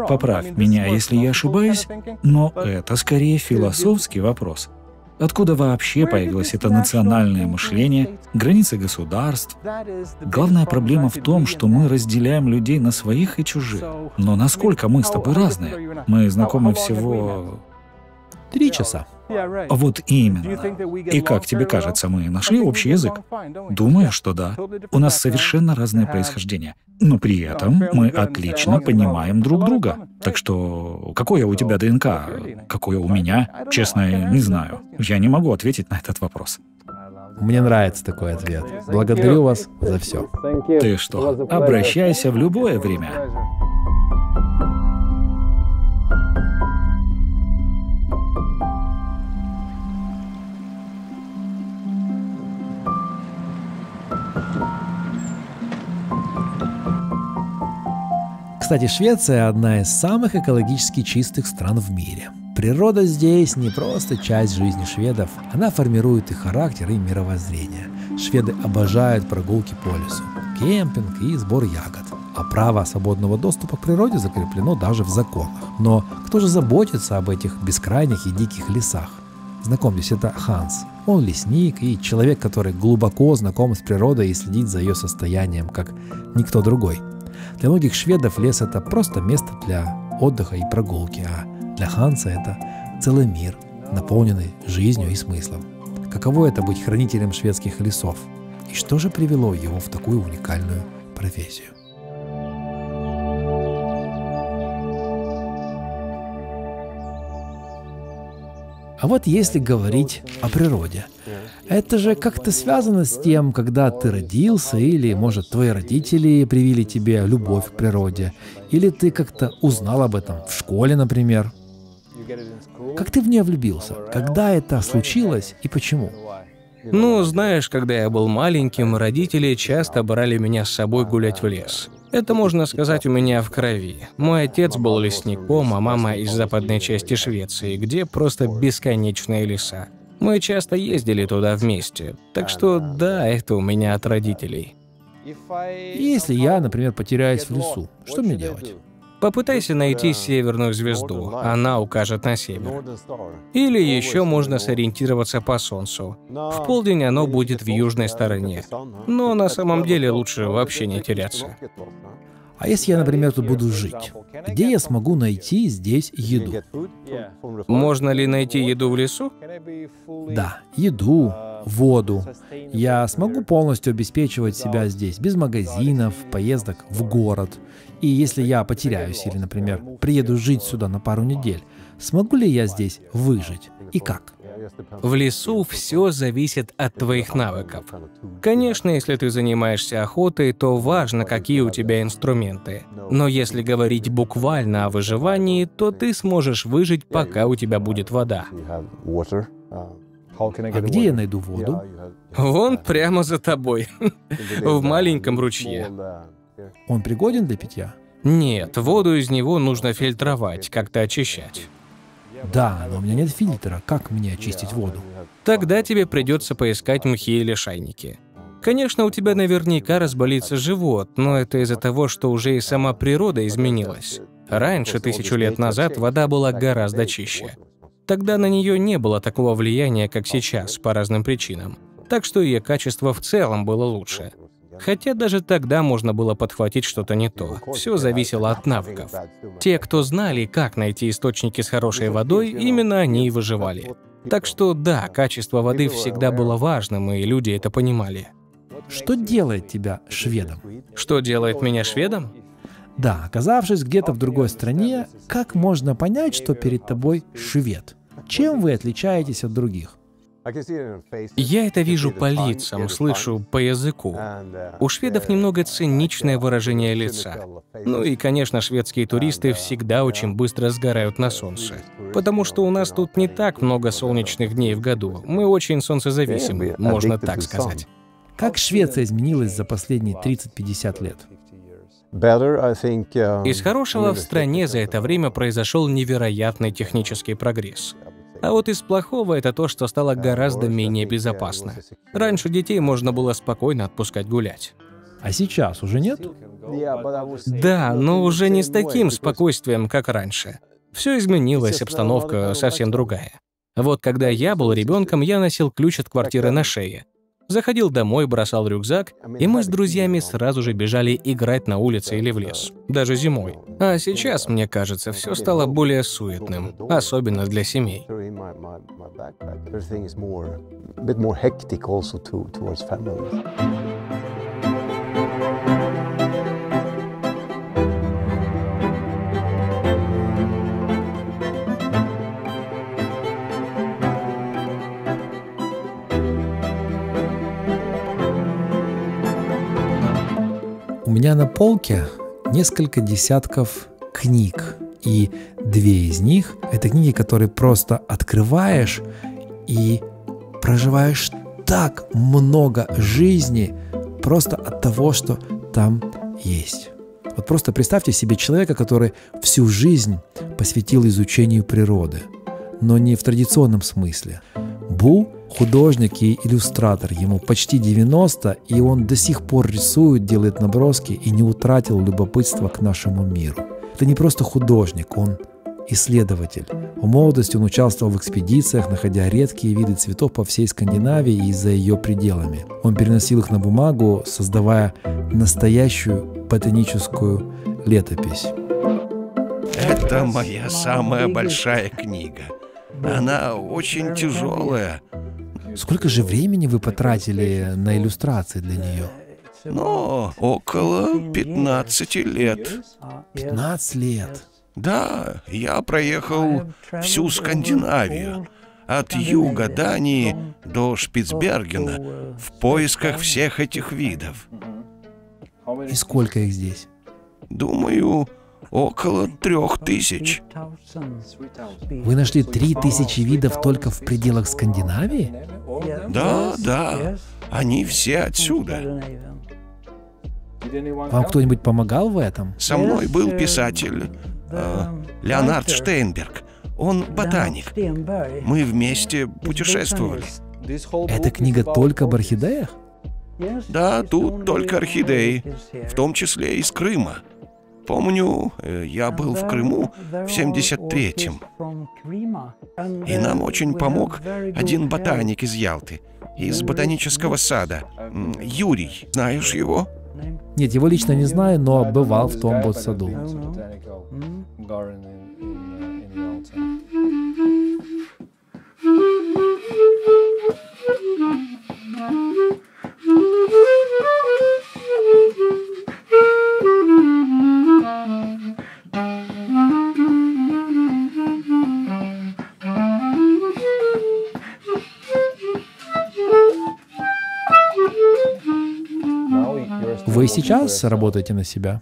Поправь меня, если я ошибаюсь, но это скорее философский вопрос. Откуда вообще появилось это национальное мышление, границы государств? Главная проблема в том, что мы разделяем людей на своих и чужих. Но насколько мы с тобой разные? Мы знакомы всего... 3 часа. Вот именно. И как тебе кажется, мы нашли общий язык? Думаю, что да. У нас совершенно разное происхождение. Но при этом мы отлично понимаем друг друга. Так что, какое у тебя ДНК? Какое у меня? Честно, не знаю. Я не могу ответить на этот вопрос. Мне нравится такой ответ. Благодарю вас за все. Ты что, обращайся в любое время. Кстати, Швеция – одна из самых экологически чистых стран в мире. Природа здесь не просто часть жизни шведов, она формирует их характер и мировоззрение. Шведы обожают прогулки по лесу, кемпинг и сбор ягод. А право свободного доступа к природе закреплено даже в законах. Но кто же заботится об этих бескрайних и диких лесах? Знакомьтесь, это Ханс. Он лесник и человек, который глубоко знаком с природой и следит за ее состоянием, как никто другой. Для многих шведов лес – это просто место для отдыха и прогулки, а для Ханса это целый мир, наполненный жизнью и смыслом. Каково это быть хранителем шведских лесов? И что же привело его в такую уникальную профессию? А вот если говорить о природе, это же как-то связано с тем, когда ты родился, или, может, твои родители привили тебе любовь к природе, или ты как-то узнал об этом в школе, например. Как ты в нее влюбился? Когда это случилось и почему? Ну, знаешь, когда я был маленьким, родители часто брали меня с собой гулять в лес. Это, можно сказать, у меня в крови. Мой отец был лесником, а мама из западной части Швеции, где просто бесконечные леса. Мы часто ездили туда вместе. Так что да, это у меня от родителей. Если я, например, потеряюсь в лесу, что мне делать? Попытайся найти северную звезду, она укажет на север. Или еще можно сориентироваться по солнцу. В полдень оно будет в южной стороне. Но на самом деле лучше вообще не теряться. А если я, например, тут буду жить? Где я смогу найти здесь еду? Можно ли найти еду в лесу? Да, еду, воду. Я смогу полностью обеспечивать себя здесь, без магазинов, поездок в город. И если я потеряюсь или, например, приеду жить сюда на пару недель, смогу ли я здесь выжить? И как? В лесу все зависит от твоих навыков. Конечно, если ты занимаешься охотой, то важно, какие у тебя инструменты. Но если говорить буквально о выживании, то ты сможешь выжить, пока у тебя будет вода. А где я найду воду? Вон прямо за тобой, в маленьком ручье. Он пригоден для питья? Нет, воду из него нужно фильтровать, как-то очищать. Да, но у меня нет фильтра. Как мне очистить воду? Тогда тебе придется поискать мхи или шайники. Конечно, у тебя наверняка разболится живот, но это из-за того, что уже и сама природа изменилась. Раньше, 1000 лет назад, вода была гораздо чище. Тогда на нее не было такого влияния, как сейчас, по разным причинам. Так что ее качество в целом было лучше. Хотя даже тогда можно было подхватить что-то не то. Все зависело от навыков. Те, кто знали, как найти источники с хорошей водой, именно они и выживали. Так что да, качество воды всегда было важным, и люди это понимали. Что делает тебя шведом? Что делает меня шведом? Да, оказавшись где-то в другой стране, как можно понять, что перед тобой швед? Чем вы отличаетесь от других? Я это вижу по лицам, слышу по языку. У шведов немного циничное выражение лица. Ну и, конечно, шведские туристы всегда очень быстро сгорают на солнце. Потому что у нас тут не так много солнечных дней в году. Мы очень солнцезависимы, можно так сказать. Как Швеция изменилась за последние 30-50 лет? Из хорошего в стране за это время произошел невероятный технический прогресс. А вот из плохого это то, что стало гораздо менее безопасно. Раньше детей можно было спокойно отпускать гулять. А сейчас уже нет? Да, но уже не с таким спокойствием, как раньше. Все изменилось, обстановка совсем другая. Вот когда я был ребенком, я носил ключ от квартиры на шее. Заходил домой, бросал рюкзак, и мы с друзьями сразу же бежали играть на улице или в лес, даже зимой. А сейчас, мне кажется, все стало более суетным, особенно для семей. У меня на полке несколько десятков книг, и 2 из них — это книги, которые просто открываешь и проживаешь так много жизни просто от того, что там есть. Вот просто представьте себе человека, который всю жизнь посвятил изучению природы, но не в традиционном смысле. Бу — художник и иллюстратор, ему почти 90, и он до сих пор рисует, делает наброски и не утратил любопытства к нашему миру. Это не просто художник, он исследователь. В молодости он участвовал в экспедициях, находя редкие виды цветов по всей Скандинавии и за ее пределами. Он переносил их на бумагу, создавая настоящую ботаническую летопись. Это моя самая большая книга. Она очень тяжелая. Сколько же времени вы потратили на иллюстрации для нее? Но около 15 лет. 15 лет. Да, я проехал всю Скандинавию, от юга Дании до Шпицбергена, в поисках всех этих видов. И сколько их здесь? Думаю, около 3000. Вы нашли 3000 видов только в пределах Скандинавии? Да, они все отсюда. Вам кто-нибудь помогал в этом? Со мной был писатель Леонард Штейнберг. Он ботаник. Мы вместе путешествовали. Эта книга только об орхидеях? Да, тут только орхидеи, в том числе из Крыма. Помню, я был в Крыму в 73-м. И нам очень помог один ботаник из Ялты, из ботанического сада. Юрий, знаешь его? Нет, его лично не знаю, но бывал в том ботсаду. Вы сейчас работаете на себя?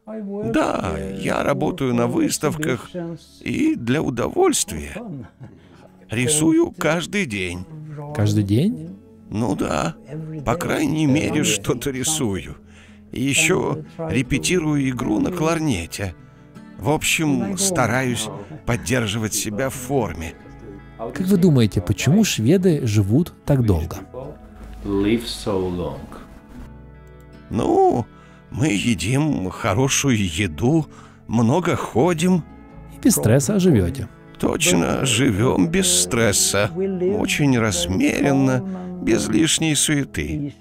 Да, я работаю на выставках и для удовольствия. Рисую каждый день. Каждый день? Ну да, по крайней мере, что-то рисую. И еще репетирую игру на кларнете. В общем, стараюсь поддерживать себя в форме. Как вы думаете, почему шведы живут так долго? Ну, мы едим хорошую еду, много ходим. И без стресса живете. Точно, живем без стресса. Очень размеренно, без лишней суеты.